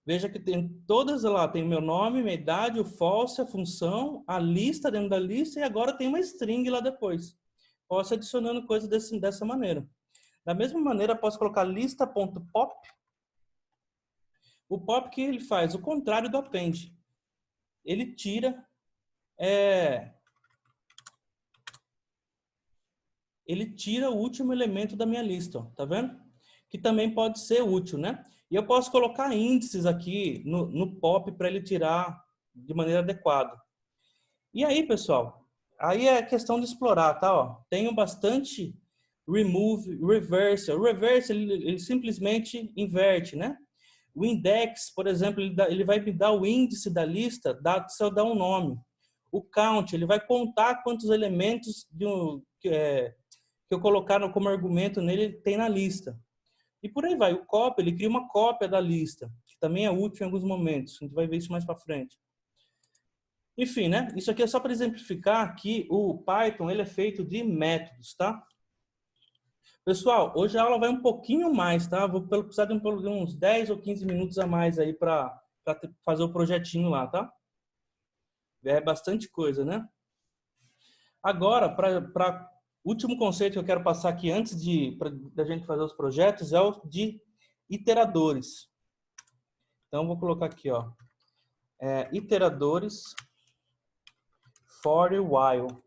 veja que tem todas lá, tem meu nome, minha idade, o false, a função, a lista dentro da lista e agora tem uma string lá depois. Posso ir adicionando coisas dessa maneira. Da mesma maneira, posso colocar lista.pop. O pop que ele faz? O contrário do append. Ele tira o último elemento da minha lista, ó, tá vendo? Que também pode ser útil, né? E eu posso colocar índices aqui no pop para ele tirar de maneira adequada. E aí, pessoal, aí é questão de explorar, tá? Ó, tenho bastante remove, reverse. O reverse, ele simplesmente inverte, né? O index, por exemplo, ele vai me dar o índice da lista se eu dar um nome. O count, ele vai contar quantos elementos que eu colocar como argumento nele tem na lista. E por aí vai. O copy, ele cria uma cópia da lista, que também é útil em alguns momentos. A gente vai ver isso mais para frente. Enfim, né? Isso aqui é só para exemplificar que o Python ele é feito de métodos, tá? Pessoal, hoje a aula vai um pouquinho mais, tá? Vou precisar de uns 10 ou 15 minutos a mais aí para fazer o projetinho lá, tá? É bastante coisa, né? Agora, para último conceito que eu quero passar aqui antes da gente fazer os projetos é o de iteradores. Então, eu vou colocar aqui, ó, iteradores for a while.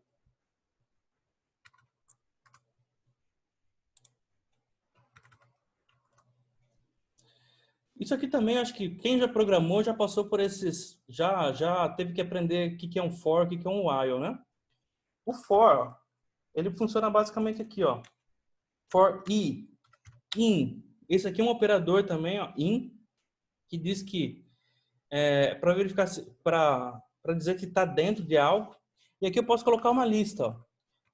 Isso aqui também, acho que quem já programou já passou por esses, já teve que aprender o que é um for, o que é um while, né? O for, ele funciona basicamente aqui, ó. For i, in. Esse aqui é um operador também, ó, in, que diz que para verificar, para dizer que está dentro de algo. E aqui eu posso colocar uma lista, ó.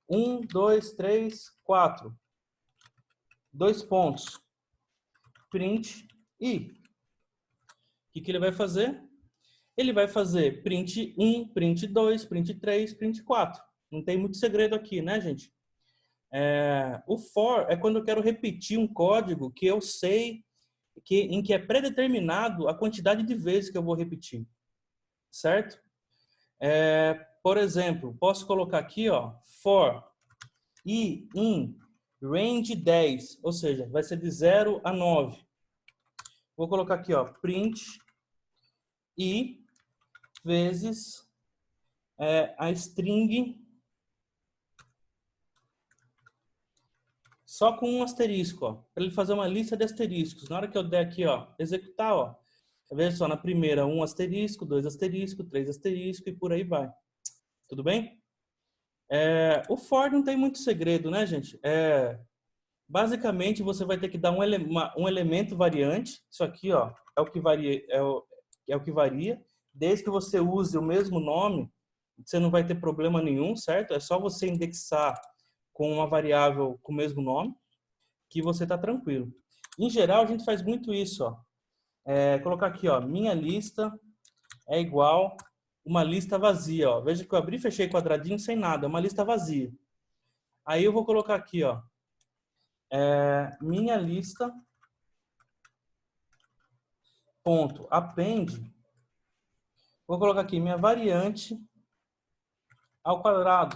1, 2, 3, 4. 2 pontos. Print i. O que ele vai fazer? Ele vai fazer print 1, print 2, print 3, print 4. Não tem muito segredo aqui, né, gente? O for é quando eu quero repetir um código que eu sei em que é predeterminado a quantidade de vezes que eu vou repetir. Certo? Por exemplo, posso colocar aqui, ó, for i in range 10, ou seja, vai ser de 0 a 9. Vou colocar aqui, ó, print i vezes a string só com um asterisco, ó, para ele fazer uma lista de asteriscos. Na hora que eu der aqui, ó, executar, ó, veja só, na primeira 1 asterisco, 2 asterisco, 3 asterisco e por aí vai. Tudo bem? O for não tem muito segredo, né, gente? Basicamente, você vai ter que dar um elemento variante. Isso aqui, ó, é o que varia, é o que varia. Desde que você use o mesmo nome, você não vai ter problema nenhum, certo? É só você indexar com uma variável com o mesmo nome, que você está tranquilo. Em geral, a gente faz muito isso, ó. Colocar aqui, ó, minha lista é igual uma lista vazia, ó. Veja que eu abri e fechei quadradinho sem nada, é uma lista vazia. Aí eu vou colocar aqui, ó, minha lista ponto append. Vou colocar aqui minha variante ao quadrado.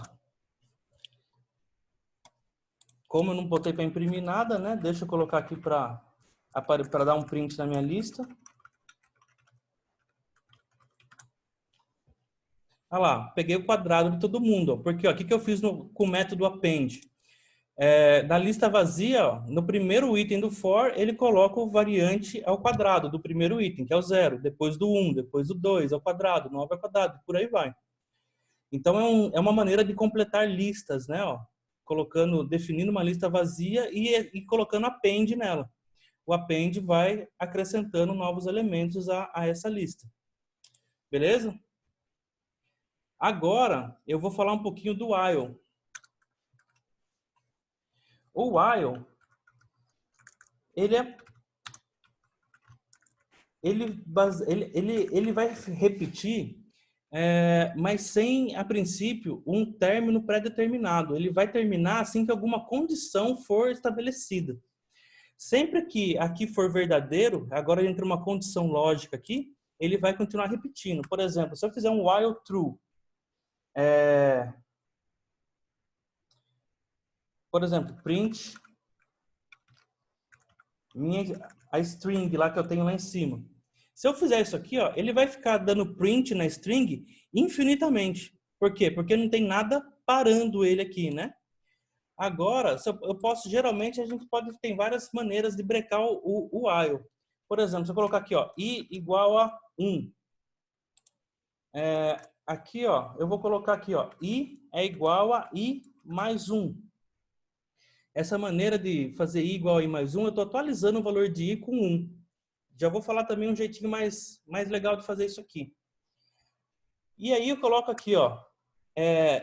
Como eu não botei para imprimir nada, né? Deixa eu colocar aqui para dar um print na minha lista. Olha lá, peguei o quadrado de todo mundo. Ó, porque ó, o que eu fiz com o método append? Da lista vazia, ó, no primeiro item do for, ele coloca o variante ao quadrado do primeiro item, que é o 0. Depois do 1, depois do 2 ao quadrado, 9 ao quadrado, por aí vai. Então, é uma maneira de completar listas, né? Ó, definindo uma lista vazia e colocando append nela. O append vai acrescentando novos elementos a essa lista. Beleza? Agora, eu vou falar um pouquinho do while. O while, ele vai repetir, mas sem, a princípio, um término pré-determinado. Ele vai terminar assim que alguma condição for estabelecida. Sempre que aqui for verdadeiro, agora entra uma condição lógica aqui, ele vai continuar repetindo. Por exemplo, se eu fizer um while true, por exemplo, print a string lá que eu tenho lá em cima. Se eu fizer isso aqui, ó, ele vai ficar dando print na string infinitamente. Por quê? Porque não tem nada parando ele aqui, né? Agora, geralmente a gente tem várias maneiras de brecar o while. Por exemplo, se eu colocar aqui, ó, i igual a 1. Aqui, ó, eu vou colocar aqui, ó, i é igual a i mais 1. Essa maneira de fazer i igual a i mais 1, eu estou atualizando o valor de i com 1. Já vou falar também um jeitinho mais legal de fazer isso aqui. E aí eu coloco aqui, ó,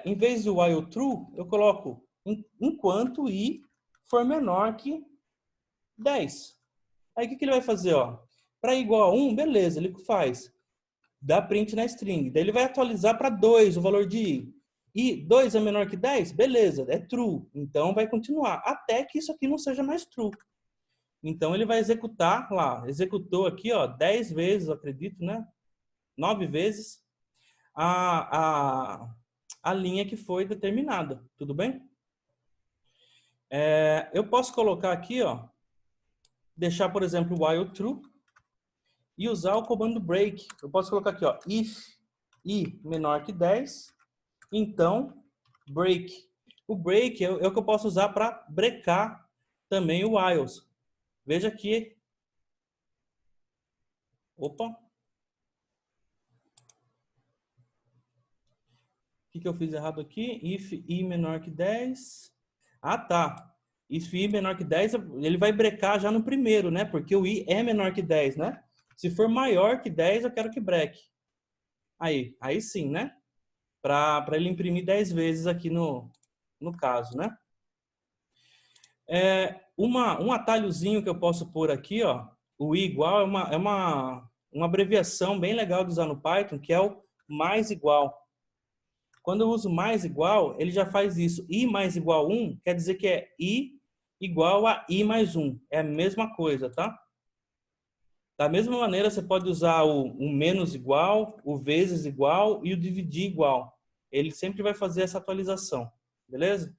em vez do while true, eu coloco enquanto i for menor que 10. Aí o que ele vai fazer, ó? Para i igual a 1, beleza, ele faz. Dá print na string. Daí ele vai atualizar para 2 o valor de i. E 2 é menor que 10? Beleza, é true. Então vai continuar até que isso aqui não seja mais true. Então ele vai executar lá. Executou aqui, ó, 10 vezes, eu acredito, né? 9 vezes a linha que foi determinada. Tudo bem? Eu posso colocar aqui, ó, deixar, por exemplo, while true e usar o comando break. Eu posso colocar aqui, ó, if i menor que 10, então break. O break é o que eu posso usar para brecar também o whiles. Veja aqui. Opa. O que eu fiz errado aqui? If i menor que 10. Ah, tá. If i menor que 10, ele vai brecar já no primeiro, né? Porque o i é menor que 10, né? Se for maior que 10, eu quero que breque. Aí sim, né? Para ele imprimir 10 vezes aqui no caso, né? Um atalhozinho que eu posso pôr aqui, ó, o i igual é uma abreviação bem legal de usar no Python, que é o mais igual. Quando eu uso mais igual, ele já faz isso. I mais igual 1 quer dizer que é i igual a i mais 1. É a mesma coisa, tá? Da mesma maneira, você pode usar o menos igual, o vezes igual e o dividir igual. Ele sempre vai fazer essa atualização, beleza?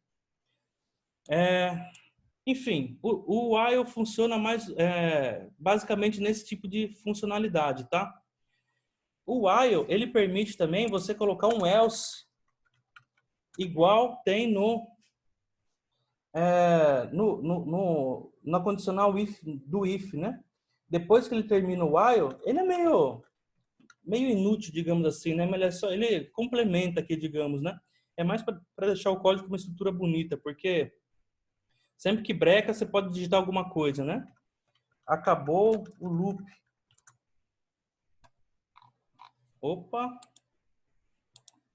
Enfim, o while funciona mais basicamente nesse tipo de funcionalidade, tá? O while, ele permite também você colocar um else igual tem na condicional if, do if, né? Depois que ele termina o while, ele é meio inútil, digamos assim, né? Mas ele complementa aqui, digamos, né? É mais para deixar o código com uma estrutura bonita, porque sempre que breca, você pode digitar alguma coisa, né? Acabou o loop. Opa!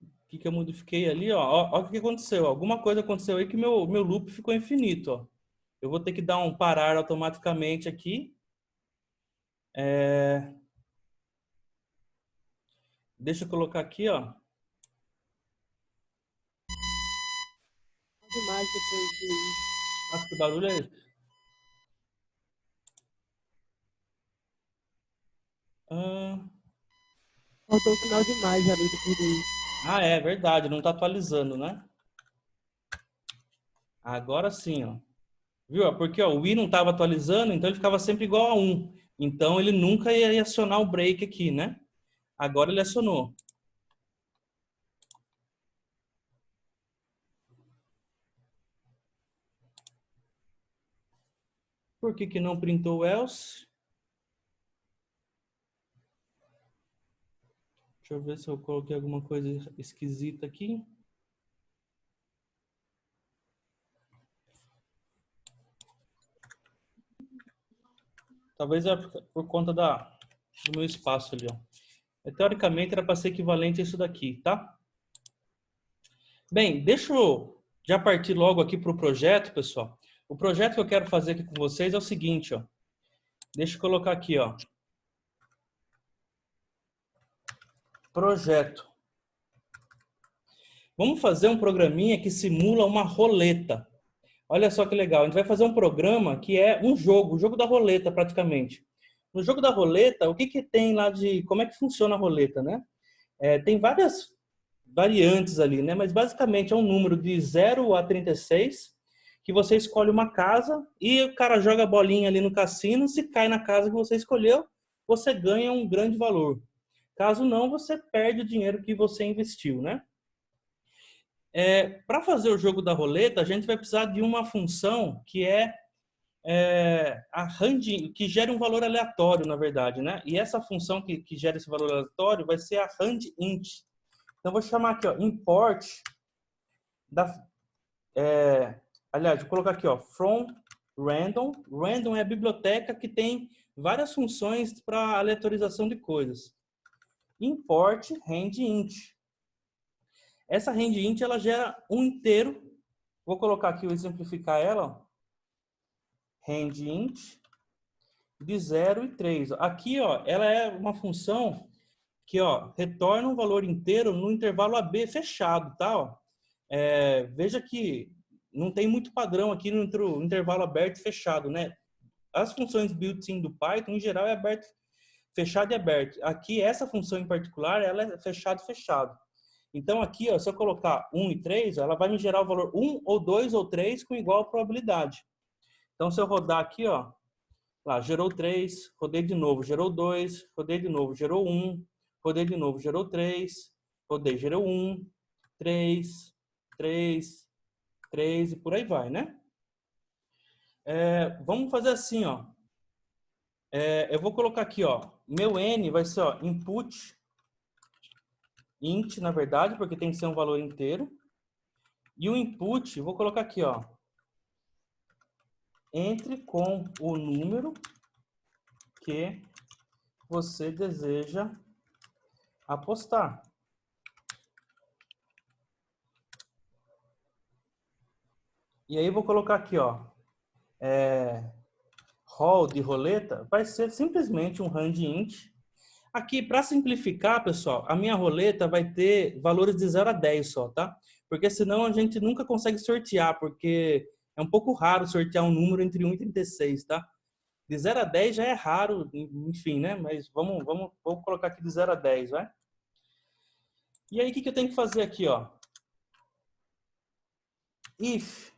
O que eu modifiquei ali, ó? Ó o que aconteceu. Alguma coisa aconteceu aí que meu loop ficou infinito, ó. Eu vou ter que dar um parar automaticamente aqui. Deixa eu colocar aqui, ó. Demais depois de... Nossa, que barulho é esse? Faltou o final demais ali depois de... É verdade, não tá atualizando, né? Agora sim, ó. Viu? Porque ó, o i não estava atualizando, então ele ficava sempre igual a 1. Então ele nunca ia acionar o break aqui, né? Agora ele acionou. Por que não printou o else? Deixa eu ver se eu coloquei alguma coisa esquisita aqui. Talvez é por conta do meu espaço ali, ó. Teoricamente era para ser equivalente a isso daqui, tá? Bem, deixa eu já partir logo aqui para o projeto, pessoal. O projeto que eu quero fazer aqui com vocês é o seguinte, ó. Deixa eu colocar aqui, ó. Projeto. Vamos fazer um programinha que simula uma roleta. Olha só que legal. A gente vai fazer um programa que é um jogo, o jogo da roleta praticamente. No jogo da roleta, o que tem lá de... Como é que funciona a roleta, né? Tem várias variantes ali, né? Mas basicamente é um número de 0 a 36, que você escolhe uma casa e o cara joga a bolinha ali no cassino. Se cai na casa que você escolheu, você ganha um grande valor. Caso não, você perde o dinheiro que você investiu, né? Para fazer o jogo da roleta, a gente vai precisar de uma função que a rand, que gera um valor aleatório, na verdade, né? E essa função que gera esse valor aleatório vai ser a randint. Então, vou chamar aqui, ó, import aliás, vou colocar aqui, ó, from random. Random é a biblioteca que tem várias funções para aleatorização de coisas. Import randint. Essa randint, ela gera um inteiro. Vou colocar aqui, vou exemplificar ela, ó. Randint de 0 e 3. Aqui, ó, ela é uma função que, ó, retorna um valor inteiro no intervalo AB fechado, tá? Ó. Veja que não tem muito padrão aqui no intervalo aberto e fechado, né? As funções built-in do Python, em geral, é aberto, fechado e aberto. Aqui, essa função em particular, ela é fechado e fechado. Então aqui, ó, se eu colocar 1 e 3, ela vai me gerar o valor 1 ou 2 ou 3 com igual probabilidade. Então se eu rodar aqui, ó, lá, gerou 3, rodei de novo, gerou 2, rodei de novo, gerou 1, rodei de novo, gerou 3, rodei, gerou 1, 3, 3, 3 e por aí vai, né? Vamos fazer assim, ó. Eu vou colocar aqui, ó, meu N vai ser, ó, input, int, na verdade, porque tem que ser um valor inteiro. E o input, eu vou colocar aqui, ó, entre com o número que você deseja apostar. E aí eu vou colocar aqui, ó, roll de roleta, vai ser simplesmente um rand int. Aqui, para simplificar, pessoal, a minha roleta vai ter valores de 0 a 10 só, tá? Porque senão a gente nunca consegue sortear, porque é um pouco raro sortear um número entre 1 e 36, tá? De 0 a 10 já é raro, enfim, né? Mas vamos colocar aqui de 0 a 10, vai? E aí, o que eu tenho que fazer aqui, ó? If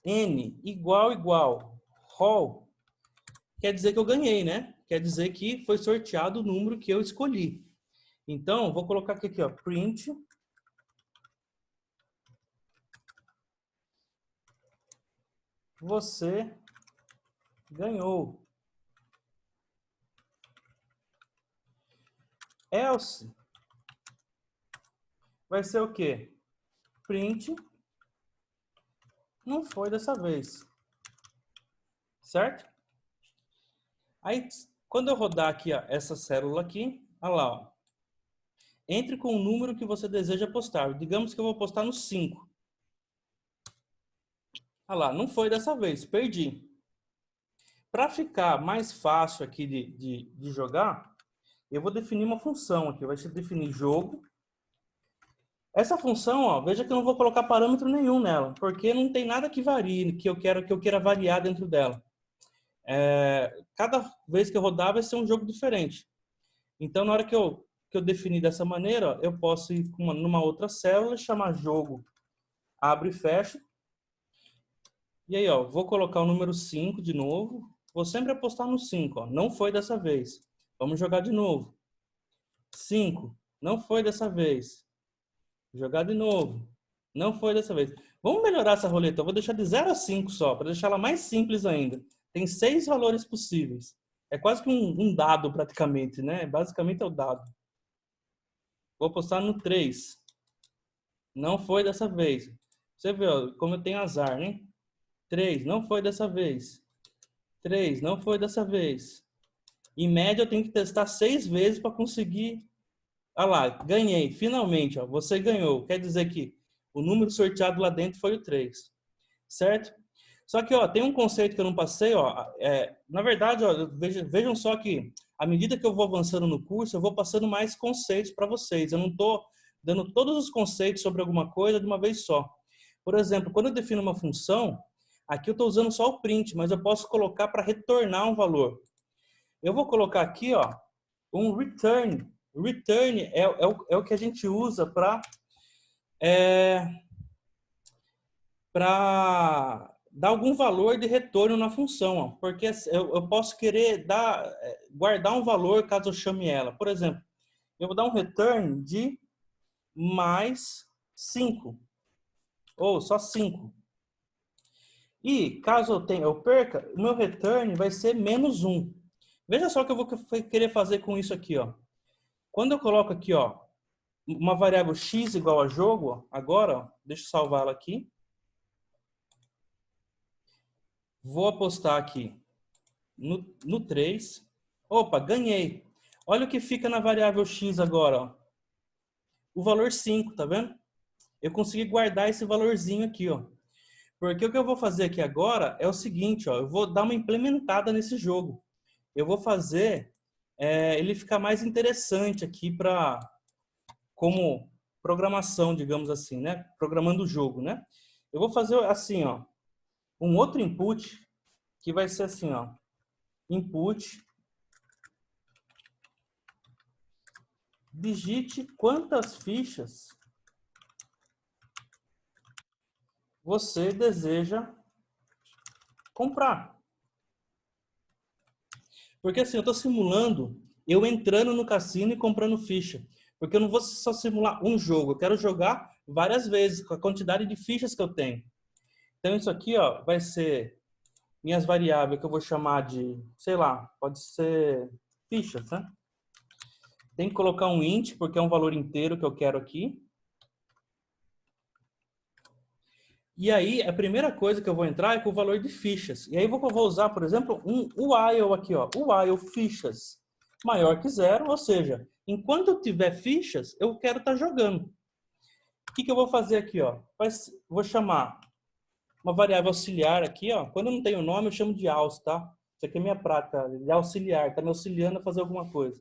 n igual roll, quer dizer que eu ganhei, né? Quer dizer que foi sorteado o número que eu escolhi. Então, vou colocar aqui, ó, print você ganhou. Else vai ser o quê? Print não foi dessa vez. Certo? Aí, quando eu rodar aqui, ó, essa célula aqui, olha lá, ó. Entre com o número que você deseja apostar. Digamos que eu vou apostar no 5. Olha lá, não foi dessa vez, perdi. Para ficar mais fácil aqui de jogar, eu vou definir uma função aqui. Vai ser definir jogo. Essa função, ó, veja que eu não vou colocar parâmetro nenhum nela, porque não tem nada que varie, que eu queira variar dentro dela. Cada vez que eu rodar vai ser um jogo diferente. Então, na hora que eu definir dessa maneira, ó, eu posso ir numa outra célula, chamar jogo, abre e fecha. E aí, ó, vou colocar o número 5 de novo. Vou sempre apostar no 5, ó. Não foi dessa vez. Vamos jogar de novo. 5. Não foi dessa vez. Jogar de novo. Não foi dessa vez. Vamos melhorar essa roleta. Eu vou deixar de 0 a 5 só, para deixar ela mais simples ainda. Tem 6 valores possíveis. É quase que um dado, praticamente, né? Basicamente é o dado. Vou apostar no 3. Não foi dessa vez. Você vê, ó, como eu tenho azar, né? 3. Não foi dessa vez. 3. Não foi dessa vez. Em média, eu tenho que testar 6 vezes para conseguir. Ah lá, ganhei. Finalmente, ó, você ganhou. Quer dizer que o número sorteado lá dentro foi o 3. Certo? Só que, ó, tem um conceito que eu não passei, ó. Na verdade, ó, vejam só que à medida que eu vou avançando no curso, eu vou passando mais conceitos para vocês. Eu não estou dando todos os conceitos sobre alguma coisa de uma vez só. Por exemplo, quando eu defino uma função, aqui eu estou usando só o print, mas eu posso colocar para retornar um valor. Eu vou colocar aqui, ó, um return. Return é o que a gente usa para dar algum valor de retorno na função, ó, porque eu posso querer guardar um valor caso eu chame ela. Por exemplo, eu vou dar um return de mais 5, ou só 5. E caso eu perca, o meu return vai ser menos 1. Veja só o que eu vou querer fazer com isso aqui, ó. Quando eu coloco aqui, ó, uma variável x igual a jogo, ó, agora, ó, deixa eu salvar ela aqui. Vou apostar aqui no 3. Opa, ganhei. Olha o que fica na variável x agora, ó. O valor 5, tá vendo? Eu consegui guardar esse valorzinho aqui, ó. Porque o que eu vou fazer aqui agora é o seguinte, ó. Eu vou dar uma implementada nesse jogo. Eu vou fazer ele ficar mais interessante aqui como programação, digamos assim, né? Programando o jogo, né? Eu vou fazer assim, ó. Um outro input que vai ser assim, ó. Input digite quantas fichas você deseja comprar. Porque assim, eu estou simulando eu entrando no cassino e comprando ficha. Porque eu não vou só simular um jogo, eu quero jogar várias vezes com a quantidade de fichas que eu tenho. Então isso aqui, ó, vai ser minhas variáveis que eu vou chamar de, sei lá, pode ser fichas, né? Tem que colocar um int, porque é um valor inteiro que eu quero aqui. E aí, a primeira coisa que eu vou entrar é com o valor de fichas. E aí eu vou usar, por exemplo, um while aqui, ó. While fichas maior que 0, ou seja, enquanto eu tiver fichas, eu quero estar jogando. O que eu vou fazer aqui, ó? Vou chamar uma variável auxiliar aqui, ó. Quando eu não tenho nome, eu chamo de aus, tá? Isso aqui é minha prática, de auxiliar, tá me auxiliando a fazer alguma coisa.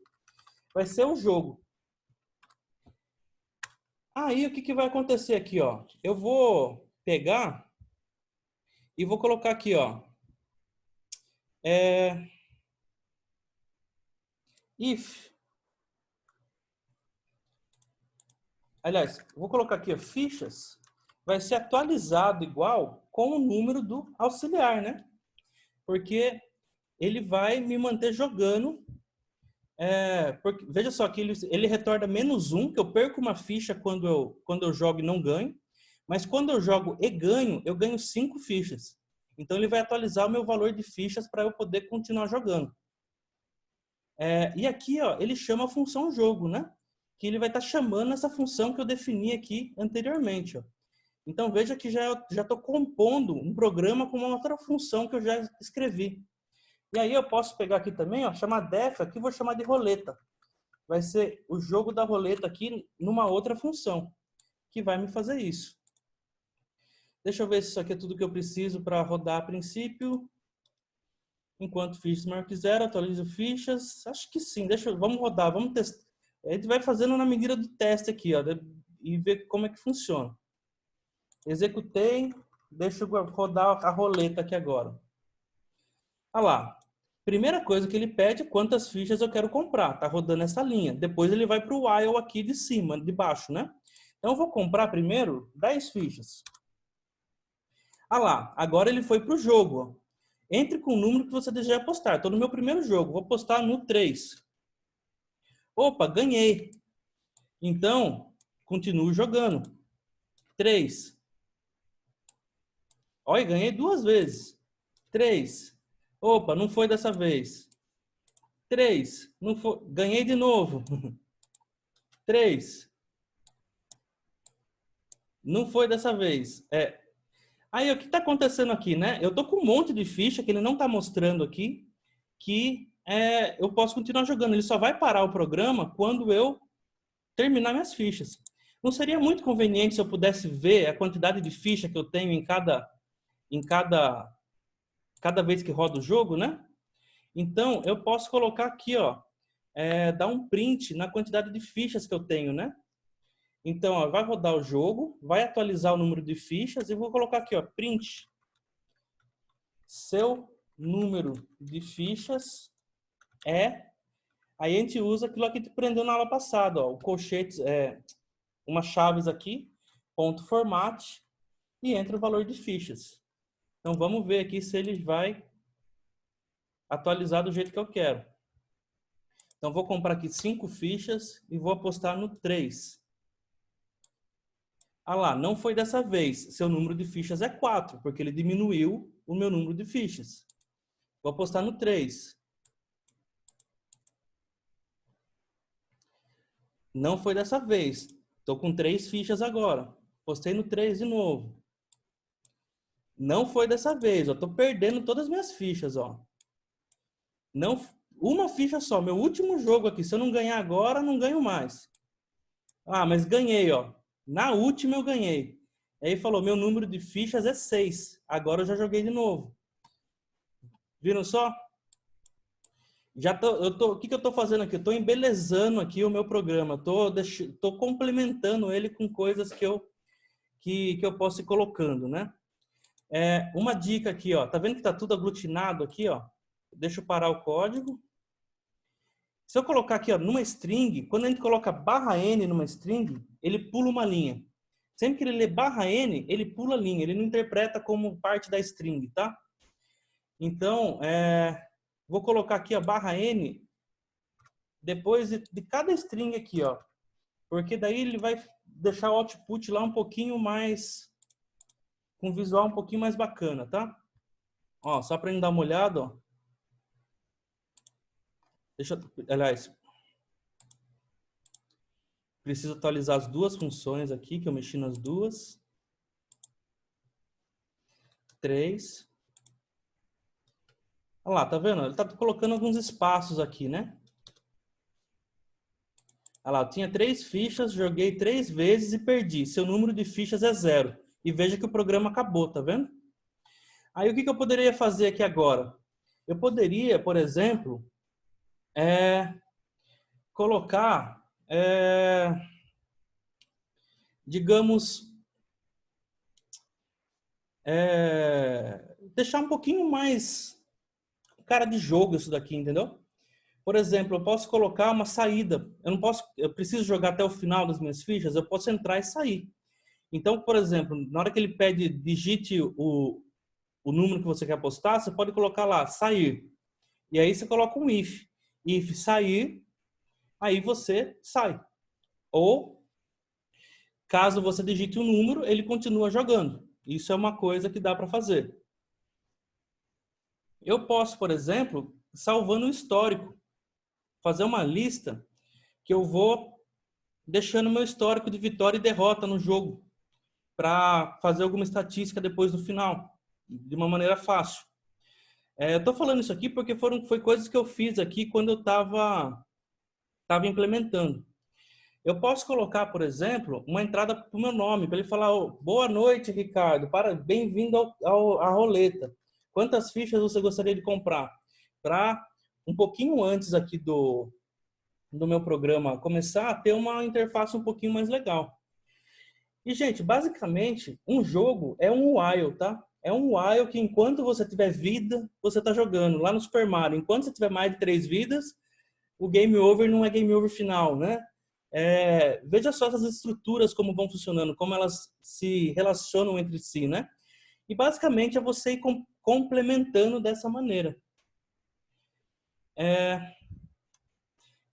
Vai ser o jogo. Aí, o que vai acontecer aqui, ó? Eu vou pegar e vou colocar aqui, ó. If. Aliás, eu vou colocar aqui, ó, fichas. Vai ser atualizado igual com o número do auxiliar, né? Porque ele vai me manter jogando. Porque, veja só que ele retorna -1, que eu perco uma ficha quando eu jogo e não ganho. Mas quando eu jogo e ganho, eu ganho 5 fichas. Então ele vai atualizar o meu valor de fichas para eu poder continuar jogando. E aqui, ó, ele chama a função jogo, né? Que ele vai estar chamando essa função que eu defini aqui anteriormente, ó. Então veja que já estou compondo um programa com uma outra função que eu já escrevi. E aí eu posso pegar aqui também, ó, chamar def, aqui vou chamar de roleta. Vai ser o jogo da roleta aqui numa outra função, que vai me fazer isso. Deixa eu ver se isso aqui é tudo que eu preciso para rodar a princípio. Enquanto fichas maior que 0, atualizo fichas. Acho que sim. Vamos rodar, vamos testar. A gente vai fazendo na medida do teste aqui, ó, e ver como é que funciona. Executei, deixa eu rodar a roleta aqui agora. Olha lá. Primeira coisa que ele pede é quantas fichas eu quero comprar. Tá rodando essa linha. Depois ele vai para o while aqui de cima, de baixo, né? Então eu vou comprar primeiro 10 fichas. Olha lá. Agora ele foi para o jogo, ó. Entre com o número que você deseja apostar. Estou no meu primeiro jogo. Vou apostar no 3. Opa, ganhei. Então, continuo jogando. 3. Olha, ganhei 2 vezes. 3. Opa, não foi dessa vez. 3. Não foi. Ganhei de novo. 3. Não foi dessa vez. Aí, o que está acontecendo aqui, né? Eu tô com um monte de ficha que ele não está mostrando aqui, que eu posso continuar jogando. Ele só vai parar o programa quando eu terminar minhas fichas. Não seria muito conveniente se eu pudesse ver a quantidade de ficha que eu tenho em cada vez que roda o jogo, né? Então, eu posso colocar aqui, ó, dar um print na quantidade de fichas que eu tenho, né? Então, ó, vai rodar o jogo, vai atualizar o número de fichas e vou colocar aqui, ó, print seu número de fichas é... Aí a gente usa aquilo que a gente aprendeu na aula passada, ó, o colchete, umas chaves aqui, ponto format, e entra o valor de fichas. Então, vamos ver aqui se ele vai atualizar do jeito que eu quero. Então, vou comprar aqui 5 fichas e vou apostar no 3. Ah lá, não foi dessa vez. Seu número de fichas é 4, porque ele diminuiu o meu número de fichas. Vou apostar no 3. Não foi dessa vez. Estou com 3 fichas agora. Postei no 3 de novo. Não foi dessa vez. Eu estou perdendo todas as minhas fichas, ó. Não, uma ficha só. Meu último jogo aqui. Se eu não ganhar agora, não ganho mais. Ah, mas ganhei, ó. Na última eu ganhei. Aí falou, meu número de fichas é 6. Agora eu já joguei de novo. Viram só? O que eu estou fazendo aqui? Eu estou embelezando aqui o meu programa. Estou complementando ele com coisas que eu posso ir colocando, né? Uma dica aqui, ó. Tá vendo que tá tudo aglutinado aqui, ó? Deixa eu parar o código. Se eu colocar aqui, ó, numa string, quando a gente coloca /n numa string, ele pula uma linha. Sempre que ele lê /n, ele pula a linha. Ele não interpreta como parte da string, tá? Então, vou colocar aqui a /n depois de cada string aqui, ó. Porque daí ele vai deixar o output lá um pouquinho mais... com um visual um pouquinho mais bacana, tá? Ó, só para gente dar uma olhada, ó. Deixa eu... Aliás, preciso atualizar as duas funções aqui, que eu mexi nas duas. 3. Olha lá, tá vendo? Ele tá colocando alguns espaços aqui, né? Olha lá, eu tinha 3 fichas, joguei 3 vezes e perdi. Seu número de fichas é 0. E veja que o programa acabou, tá vendo? Aí o que eu poderia fazer aqui agora? Eu poderia, por exemplo, colocar, digamos, deixar um pouquinho mais cara de jogo isso daqui, entendeu? Por exemplo, eu posso colocar uma saída. Eu preciso jogar até o final das minhas fichas, eu posso entrar e sair. Então, por exemplo, na hora que ele pede digite o número que você quer apostar, você pode colocar lá, sair. E aí você coloca um if. If sair, aí você sai. Ou, caso você digite um número, ele continua jogando. Isso é uma coisa que dá para fazer. Eu posso, por exemplo, salvando um histórico, fazer uma lista que eu vou deixando meu histórico de vitória e derrota no jogo para fazer alguma estatística depois do final, de uma maneira fácil. Eu estou falando isso aqui porque foi coisas que eu fiz aqui quando eu estava implementando. Eu posso colocar, por exemplo, uma entrada para o meu nome, para ele falar, oh, boa noite, Ricardo, bem-vindo à roleta. Quantas fichas você gostaria de comprar? Para um pouquinho antes aqui do meu programa começar a ter uma interface um pouquinho mais legal. E, gente, basicamente, um jogo é um while, tá? É um while que enquanto você tiver vida, você tá jogando. Lá no Super Mario, enquanto você tiver mais de 3 vidas, o game over não é game over final, né? Veja só essas estruturas como vão funcionando, como elas se relacionam entre si, né? E basicamente é você ir complementando dessa maneira.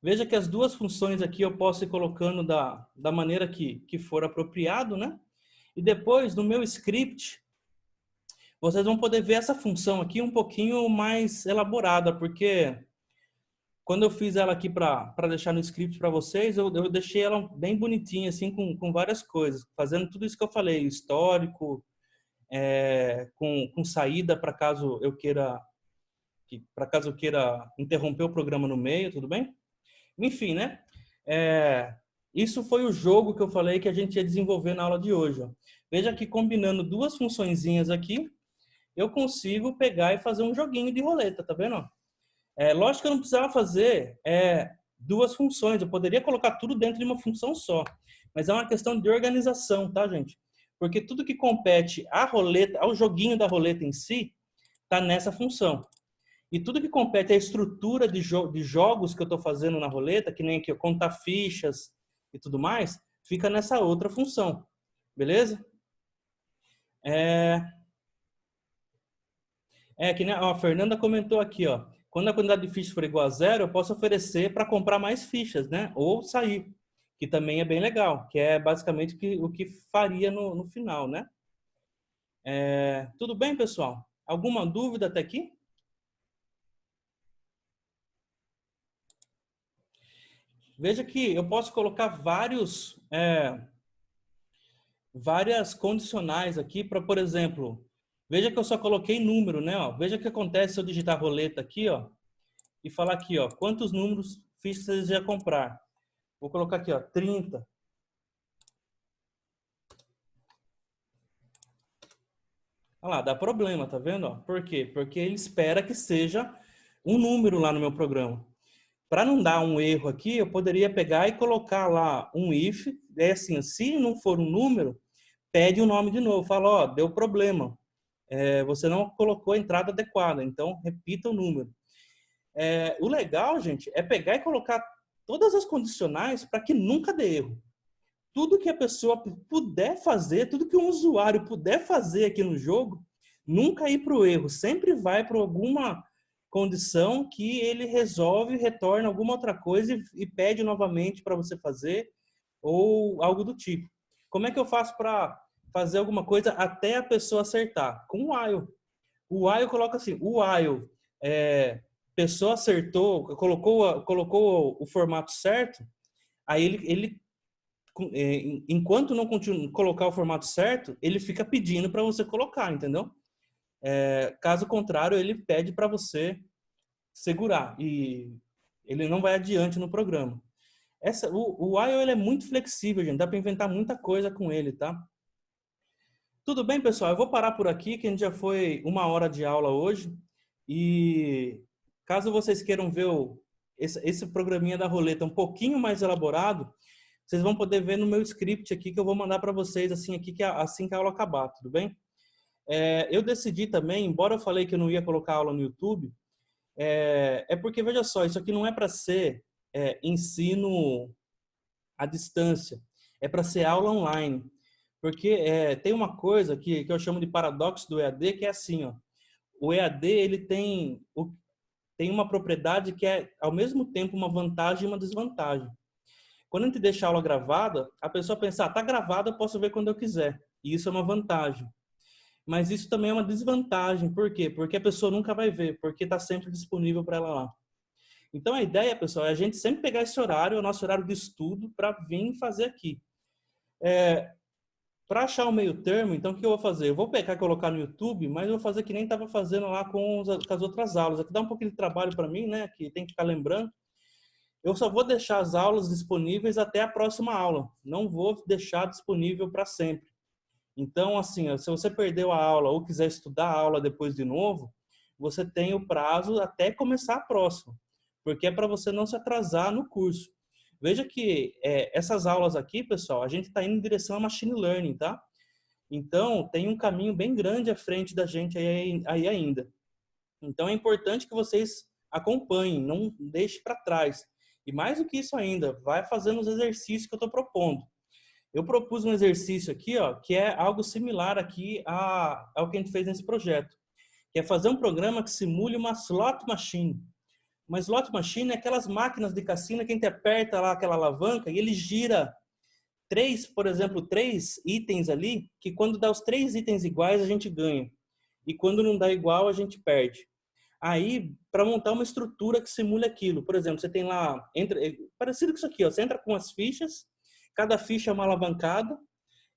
Veja que as duas funções aqui eu posso ir colocando da maneira que for apropriado, né? E depois, no meu script, vocês vão poder ver essa função aqui um pouquinho mais elaborada, porque quando eu fiz ela aqui para deixar no script para vocês, eu deixei ela bem bonitinha, assim, com várias coisas, fazendo tudo isso que eu falei, histórico, com saída para caso eu queira interromper o programa no meio, tudo bem? Enfim, né? Isso foi o jogo que eu falei que a gente ia desenvolver na aula de hoje. Ó. Veja que combinando duas funçõezinhas aqui, eu consigo pegar e fazer um joguinho de roleta, tá vendo? Lógico que eu não precisava fazer duas funções, eu poderia colocar tudo dentro de uma função só. Mas é uma questão de organização, tá, gente? Porque tudo que compete à roleta, ao joguinho da roleta em si, tá nessa função. E tudo que compete à estrutura de jogos que eu estou fazendo na roleta, que nem aqui, eu contar fichas e tudo mais, fica nessa outra função. Beleza? Que nem a Fernanda comentou aqui, ó. Quando a quantidade de fichas for igual a 0, eu posso oferecer para comprar mais fichas, né? Ou sair, que também é bem legal, que é basicamente o que faria no final, né? Tudo bem, pessoal? Alguma dúvida até aqui? Veja que eu posso colocar várias condicionais aqui para, por exemplo, veja que eu só coloquei número, né? Ó. Veja o que acontece se eu digitar roleta aqui, ó, e falar aqui, ó, quantos números fichas você deseja comprar. Vou colocar aqui, ó, 30. Olha lá, dá problema, tá vendo? Ó? Por quê? Porque ele espera que seja um número lá no meu programa. Para não dar um erro aqui, eu poderia pegar e colocar lá um if, assim, se não for um número, pede o nome de novo, fala, ó, deu problema, você não colocou a entrada adequada, então repita o número. O legal, gente, é pegar e colocar todas as condicionais para que nunca dê erro. Tudo que a pessoa puder fazer, tudo que um usuário puder fazer aqui no jogo, nunca ir para o erro. Sempre vai para alguma condição que ele resolve, retorna alguma outra coisa e pede novamente para você fazer ou algo do tipo. Como é que eu faço para fazer alguma coisa até a pessoa acertar? Com o while. O while coloca assim, o while, pessoa acertou, colocou o formato certo, aí ele enquanto não colocar o formato certo, ele fica pedindo para você colocar, entendeu? Caso contrário, ele pede para você segurar e ele não vai adiante no programa. O while ele é muito flexível, gente. Dá para inventar muita coisa com ele, tá? Tudo bem, pessoal? Eu vou parar por aqui, que a gente já foi 1 hora de aula hoje. E caso vocês queiram ver esse programinha da roleta um pouquinho mais elaborado, vocês vão poder ver no meu script aqui, que eu vou mandar para vocês assim que a aula acabar, tudo bem? Eu decidi também, embora eu falei que eu não ia colocar aula no YouTube, porque, veja só, isso aqui não é para ser ensino à distância, é para ser aula online. Porque tem uma coisa que eu chamo de paradoxo do EAD, que é assim, ó, o EAD ele tem uma propriedade que é, ao mesmo tempo, uma vantagem e uma desvantagem. Quando a gente deixa a aula gravada, a pessoa pensa, tá gravada, eu posso ver quando eu quiser. E isso é uma vantagem. Mas isso também é uma desvantagem. Por quê? Porque a pessoa nunca vai ver, porque está sempre disponível para ela lá. Então, a ideia, pessoal, é a gente sempre pegar esse horário, o nosso horário de estudo, para vir fazer aqui. Para achar o meio termo, então, o que eu vou fazer? Eu vou pegar e colocar no YouTube, mas eu vou fazer que nem estava fazendo lá com as outras aulas. Aqui dá um pouquinho de trabalho para mim, né? Que tem que ficar lembrando. Eu só vou deixar as aulas disponíveis até a próxima aula. Não vou deixar disponível para sempre. Então, assim, se você perdeu a aula ou quiser estudar a aula depois de novo, você tem o prazo até começar a próxima, porque é para você não se atrasar no curso. Veja que essas aulas aqui, pessoal, a gente está indo em direção a Machine Learning, tá? Então, tem um caminho bem grande à frente da gente aí ainda. Então, é importante que vocês acompanhem, não deixem para trás. E mais do que isso ainda, vai fazendo os exercícios que eu estou propondo. Eu propus um exercício aqui, ó, que é algo similar aqui ao que a gente fez nesse projeto, que é fazer um programa que simule uma slot machine. Uma slot machine é aquelas máquinas de cassino que a gente aperta lá aquela alavanca e ele gira por exemplo, 3 itens ali, que quando dá os 3 itens iguais a gente ganha. E quando não dá igual a gente perde. Aí, para montar uma estrutura que simule aquilo, por exemplo, você tem lá, parecido com isso aqui, ó, você entra com as fichas, cada ficha é uma alavancada,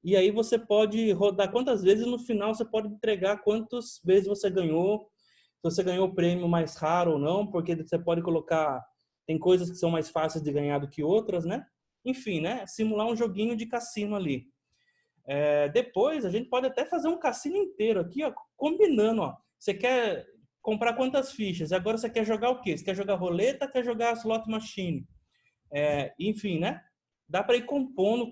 e aí você pode rodar quantas vezes, no final você pode entregar quantas vezes você ganhou, se você ganhou o prêmio mais raro ou não, porque você pode colocar, tem coisas que são mais fáceis de ganhar do que outras, né? Enfim, né? Simular um joguinho de cassino ali. Depois, a gente pode até fazer um cassino inteiro aqui, ó, combinando, ó. Você quer comprar quantas fichas? Agora você quer jogar o quê? Você quer jogar roleta, quer jogar slot machine? Enfim, né? Dá para ir compondo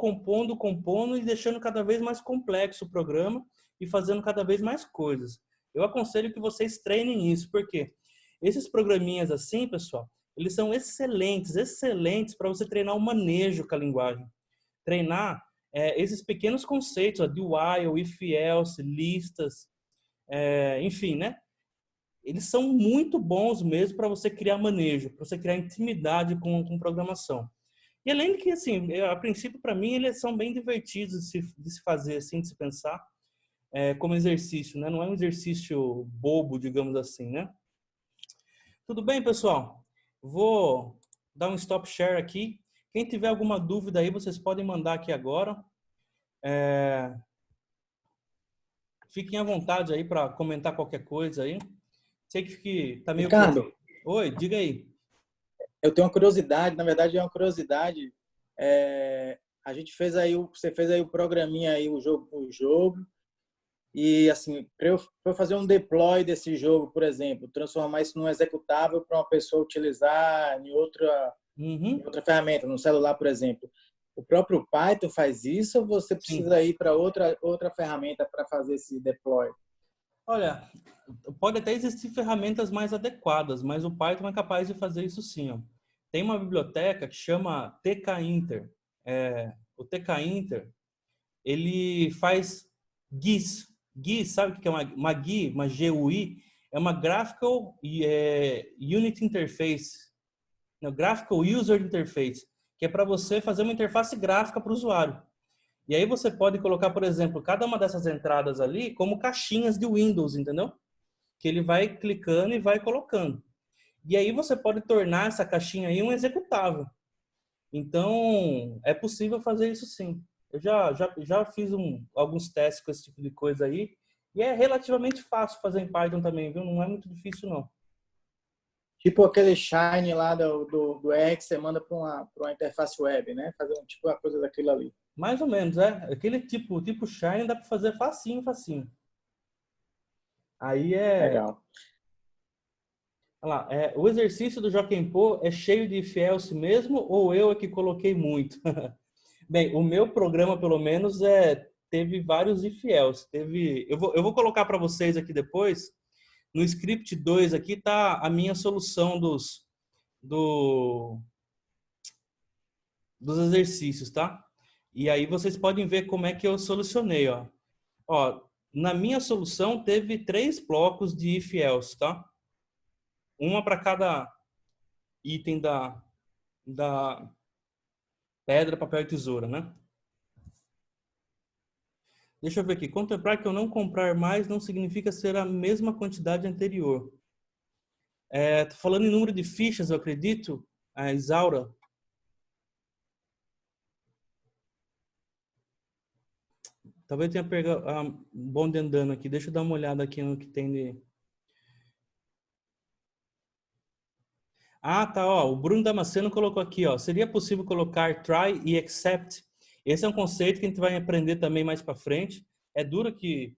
e deixando cada vez mais complexo o programa e fazendo cada vez mais coisas. Eu aconselho que vocês treinem isso, porque esses programinhas assim, pessoal, eles são excelentes para você treinar o manejo com a linguagem. Treinar esses pequenos conceitos, ó, de while, if else, listas, enfim, né? Eles são muito bons mesmo para você criar manejo, para você criar intimidade com programação. E além de que, assim, a princípio, para mim, eles são bem divertidos de se fazer, assim, de se pensar como exercício, né? Não é um exercício bobo, digamos assim, né? Tudo bem, pessoal? Vou dar um stop share aqui. Quem tiver alguma dúvida aí, vocês podem mandar aqui agora. Fiquem à vontade aí para comentar qualquer coisa aí. Sei que tá meio... Ricardo, oi, diga aí. eu tenho uma curiosidade, na verdade é uma curiosidade. A gente fez aí, você fez aí o programinha aí, o jogo. E assim, para eu fazer um deploy desse jogo, por exemplo, transformar isso num executável para uma pessoa utilizar em outra ferramenta, no celular, por exemplo. O próprio Python faz isso ou você precisa ir para outra ferramenta para fazer esse deploy? Olha, pode até existir ferramentas mais adequadas, mas o Python é capaz de fazer isso sim. Ó. Tem uma biblioteca que chama TK-Inter. O TK-Inter, ele faz GUIs. GUIs, sabe o que é uma GUI? Uma GUI? É uma Graphical Unit Interface. Não, Graphical User Interface, que é para você fazer uma interface gráfica para o usuário. E aí você pode colocar, por exemplo, cada uma dessas entradas ali como caixinhas de Windows, entendeu? Que ele vai clicando e vai colocando. E aí você pode tornar essa caixinha aí um executável. Então, é possível fazer isso sim. Eu já fiz alguns testes com esse tipo de coisa aí. E é relativamente fácil fazer em Python também, viu? Não é muito difícil, não. Tipo aquele Shine lá do R que você manda para uma interface web, né? Fazer tipo uma coisa daquilo ali. Mais ou menos, é. Aquele tipo Shine dá para fazer facinho, facinho. Aí é... Legal. Olha lá, o exercício do Joaquim Pô é cheio de if else mesmo ou eu é que coloquei muito? Bem, o meu programa, pelo menos, teve vários if else. Eu vou colocar para vocês aqui depois. No script 2 aqui tá a minha solução dos exercícios, tá? E aí vocês podem ver como é que eu solucionei, ó. Ó, na minha solução teve 3 blocos de if else, tá? Uma para cada item da pedra, papel e tesoura, né? Deixa eu ver aqui. Contemplar que eu não comprar mais não significa ser a mesma quantidade anterior. Tô falando em número de fichas, eu acredito. A Isaura. Talvez tenha pegado bonde andando aqui. Deixa eu dar uma olhada aqui no que tem de... Ah, tá, ó. O Bruno Damasceno colocou aqui, ó. Seria possível colocar try e except? Esse é um conceito que a gente vai aprender também mais para frente. É duro que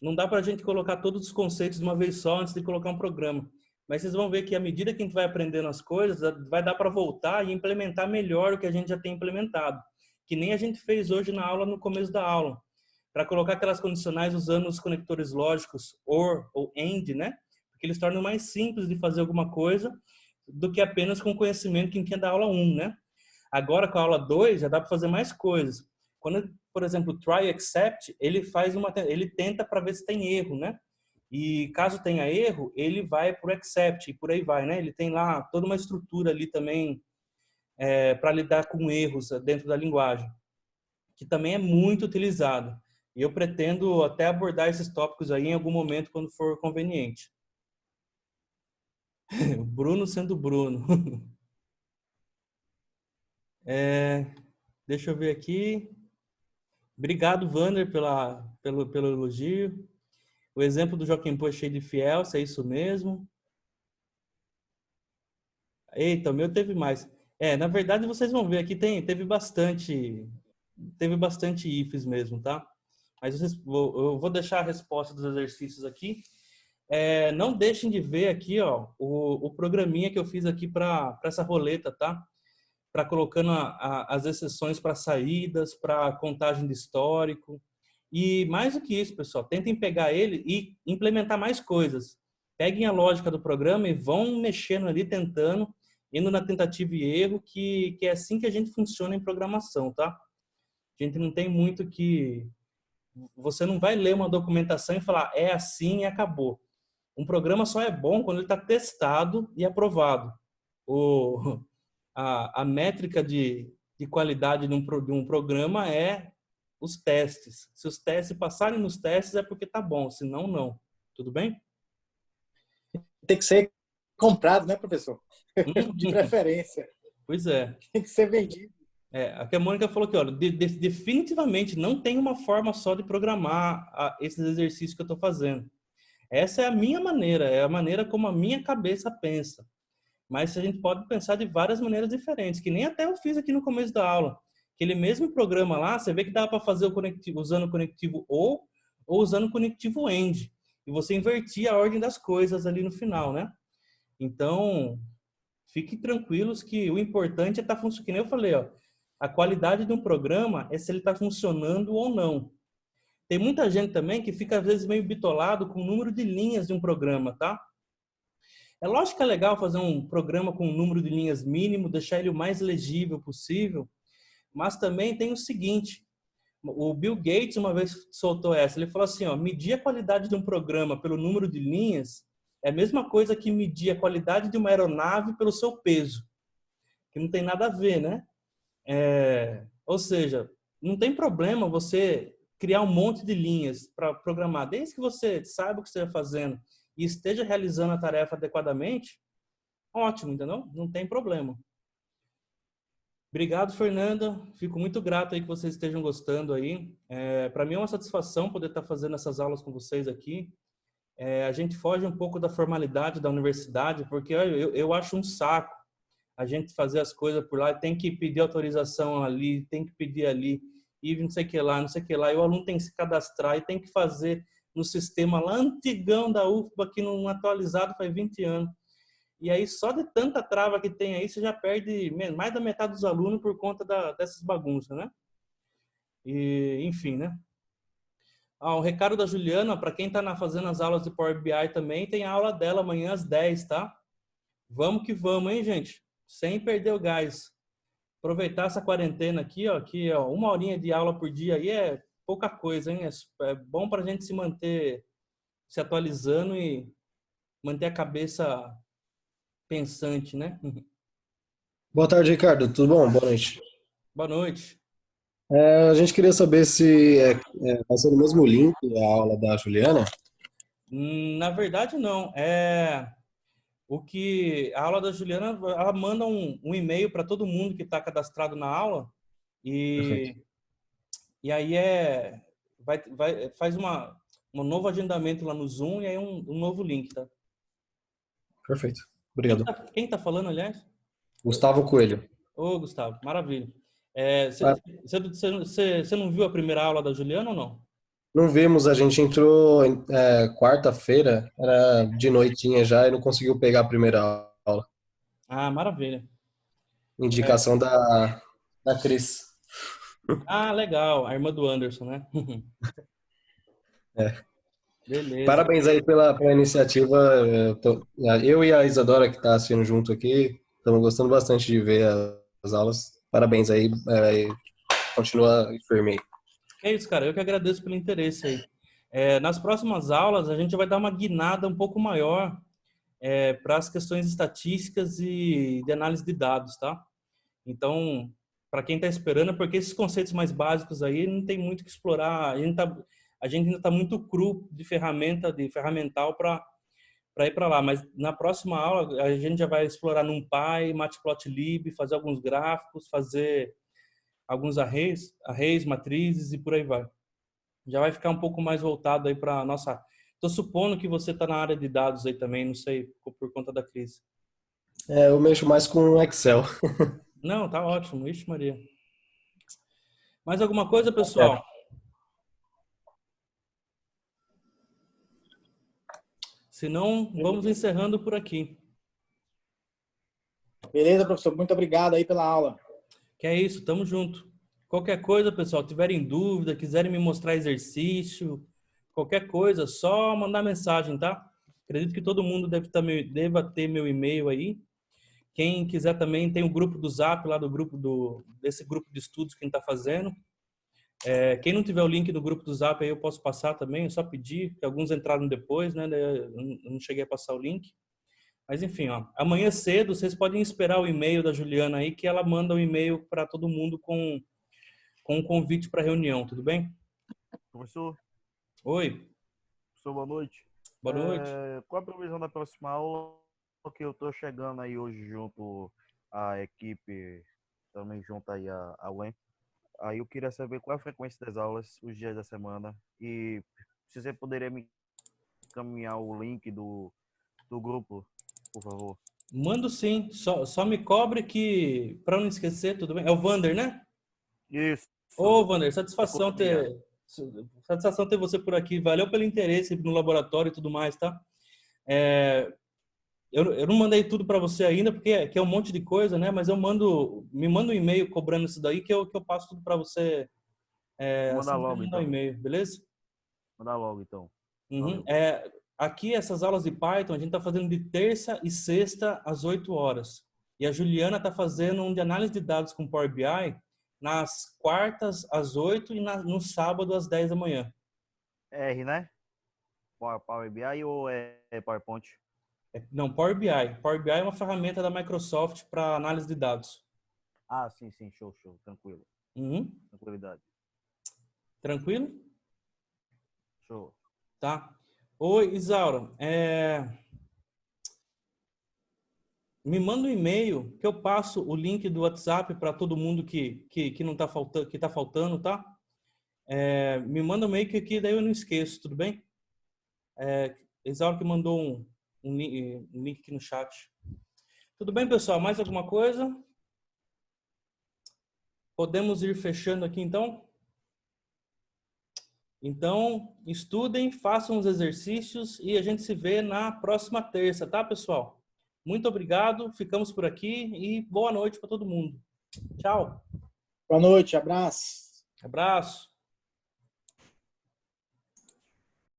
não dá para a gente colocar todos os conceitos de uma vez só antes de colocar um programa. Mas vocês vão ver que à medida que a gente vai aprendendo as coisas, vai dar para voltar e implementar melhor o que a gente já tem implementado. Que nem a gente fez hoje na aula, no começo da aula. Para colocar aquelas condicionais usando os conectores lógicos OR ou AND, né? Porque eles tornam mais simples de fazer alguma coisa do que apenas com o conhecimento que tinha da aula 1, né? Agora, com a aula 2, já dá para fazer mais coisas. Quando, por exemplo, o try except, ele tenta para ver se tem erro, né? E caso tenha erro, ele vai para o except e por aí vai, né? Ele tem lá toda uma estrutura ali também para lidar com erros dentro da linguagem, que também é muito utilizado. E eu pretendo até abordar esses tópicos aí em algum momento quando for conveniente. Bruno sendo Bruno. Deixa eu ver aqui. Obrigado, Wander, pelo elogio. O exemplo do Joaquim Pô é cheio de fiel, se é isso mesmo. Eita, o meu teve mais. Na verdade, vocês vão ver aqui, teve bastante ifs mesmo, tá? Mas eu vou deixar a resposta dos exercícios aqui. Não deixem de ver aqui, ó, o programinha que eu fiz aqui para essa roleta, tá? Para colocando as exceções para saídas, para contagem de histórico. E mais do que isso, pessoal, tentem pegar ele e implementar mais coisas. Peguem a lógica do programa e vão mexendo ali, tentando, indo na tentativa e erro, que é assim que a gente funciona em programação, tá? A gente não tem muito que... Você não vai ler uma documentação e falar, é assim e acabou. Um programa só é bom quando ele está testado e aprovado. A métrica de qualidade de um programa é os testes. Se os testes passarem nos testes é porque tá bom, senão não. Tudo bem? Tem que ser comprado, né, professor? De preferência. Pois é. Tem que ser vendido. Aqui a Mônica falou que, olha, definitivamente não tem uma forma só de programar esses exercícios que eu estou fazendo. Essa é a minha maneira, é a maneira como a minha cabeça pensa. Mas a gente pode pensar de várias maneiras diferentes, que nem até eu fiz aqui no começo da aula. Aquele mesmo programa lá, você vê que dá para fazer o conectivo usando o conectivo ou usando o conectivo AND. E você invertia a ordem das coisas ali no final, né? Então, fiquem tranquilos que o importante é estar funcionando. Eu falei, ó, a qualidade de um programa é se ele está funcionando ou não. Tem muita gente também que fica, às vezes, meio bitolado com o número de linhas de um programa, tá? É lógico que é legal fazer um programa com um número de linhas mínimo, deixar ele o mais legível possível, mas também tem o seguinte, o Bill Gates uma vez soltou essa, ele falou assim, ó, medir a qualidade de um programa pelo número de linhas é a mesma coisa que medir a qualidade de uma aeronave pelo seu peso, que não tem nada a ver, né? Ou seja, não tem problema você criar um monte de linhas para programar, desde que você saiba o que você está fazendo e esteja realizando a tarefa adequadamente, ótimo, entendeu? Não tem problema. Obrigado, Fernanda. Fico muito grato aí que vocês estejam gostando aí. Para mim é uma satisfação poder estar fazendo essas aulas com vocês aqui. A gente foge um pouco da formalidade da universidade, porque eu acho um saco a gente fazer as coisas por lá, tem que pedir autorização ali, tem que pedir ali, e não sei o que lá, não sei o que lá, e o aluno tem que se cadastrar e tem que fazer no sistema lá antigão da UFBA, que não atualizado faz 20 anos. E aí, só de tanta trava que tem aí, você já perde mais da metade dos alunos por conta dessas bagunças, né? E, enfim, né? O recado da Juliana, para quem está fazendo as aulas de Power BI também, tem a aula dela amanhã às 10, tá? Vamos que vamos, hein, gente? Sem perder o gás. Aproveitar essa quarentena aqui, ó, que ó, 1 horinha de aula por dia aí é pouca coisa, hein? É bom para a gente se manter se atualizando e manter a cabeça pensante, né? Boa tarde, Ricardo. Tudo bom? Boa noite. Boa noite. A gente queria saber se vai ser no mesmo link a aula da Juliana. Na verdade, não. A aula da Juliana, ela manda um e-mail para todo mundo que está cadastrado na aula e aí faz um novo agendamento lá no Zoom e aí um novo link, tá? Perfeito. Obrigado. Quem tá falando, aliás? Gustavo Coelho. Ô, Gustavo, maravilha. Você não viu a primeira aula da Juliana ou não? Não vimos, a gente entrou quarta-feira, era de noitinha já e não conseguiu pegar a primeira aula. Ah, maravilha. Indicação da Cris. Ah, legal. A irmã do Anderson, né? Beleza. Parabéns aí pela iniciativa. Eu e a Isadora, que está assistindo junto aqui, estamos gostando bastante de ver as aulas. Parabéns aí. Continua firme aí. É isso, cara. Eu que agradeço pelo interesse aí. Nas próximas aulas, a gente vai dar uma guinada um pouco maior para as questões estatísticas e de análise de dados, tá? Então, para quem está esperando, é porque esses conceitos mais básicos aí não tem muito que explorar. A gente ainda está muito cru de ferramental para ir para lá. Mas na próxima aula, a gente já vai explorar NumPy, Matplotlib, fazer alguns gráficos, fazer alguns arrays, matrizes e por aí vai. Já vai ficar um pouco mais voltado aí para a nossa... Estou supondo que você está na área de dados aí também, não sei, por conta da crise. Eu mexo mais com Excel. Não, tá ótimo. Ixi, Maria. Mais alguma coisa, pessoal? Se não, vamos encerrando por aqui. Beleza, professor. Muito obrigado aí pela aula. Que é isso, tamo junto. Qualquer coisa, pessoal, tiverem dúvida, quiserem me mostrar exercício, qualquer coisa, só mandar mensagem, tá? Acredito que todo mundo deva ter meu e-mail aí. Quem quiser também, tem o grupo do Zap, lá desse grupo de estudos que a gente está fazendo. Quem não tiver o link do grupo do Zap, aí eu posso passar também, é só pedir, porque alguns entraram depois, né? Eu não cheguei a passar o link. Mas enfim, ó, amanhã cedo vocês podem esperar o e-mail da Juliana aí, que ela manda o e-mail para todo mundo com um convite para reunião, tudo bem? Professor? Oi. Professor, boa noite. Boa noite. Qual a previsão da próxima aula? Porque eu estou chegando aí hoje junto à equipe, também junto aí a UEM. Aí eu queria saber qual é a frequência das aulas, os dias da semana, e se você poderia me encaminhar o link do grupo, por favor. Mando sim, só me cobre que, para não esquecer, tudo bem? É o Vander, né? Isso. Ô, Vander, satisfação ter você por aqui. Valeu pelo interesse no laboratório e tudo mais, tá? Eu não mandei tudo para você ainda, porque é um monte de coisa, né? Mas me manda um e-mail cobrando isso daí, que eu passo tudo para você. Manda logo, então. Um e-mail, beleza? Manda logo, então. Uhum. Aqui, essas aulas de Python, a gente está fazendo de terça e sexta às 8 horas. E a Juliana está fazendo um de análise de dados com Power BI nas quartas às 8 e no sábado às 10 da manhã. R, né? Power BI ou é PowerPoint? Não, Power BI. Power BI é uma ferramenta da Microsoft para análise de dados. Ah, sim, show. Tranquilo. Uhum. Tranquilidade. Tranquilo? Show. Tá. Oi, Isaura. Me manda um e-mail que eu passo o link do WhatsApp para todo mundo que não tá faltando, que tá faltando, tá? Me manda um e-mail que daí eu não esqueço, tudo bem? Isaura que mandou um link aqui no chat. Tudo bem, pessoal? Mais alguma coisa? Podemos ir fechando aqui, então? Então, estudem, façam os exercícios e a gente se vê na próxima terça, tá, pessoal? Muito obrigado, ficamos por aqui e boa noite para todo mundo. Tchau. Boa noite, abraço. Abraço.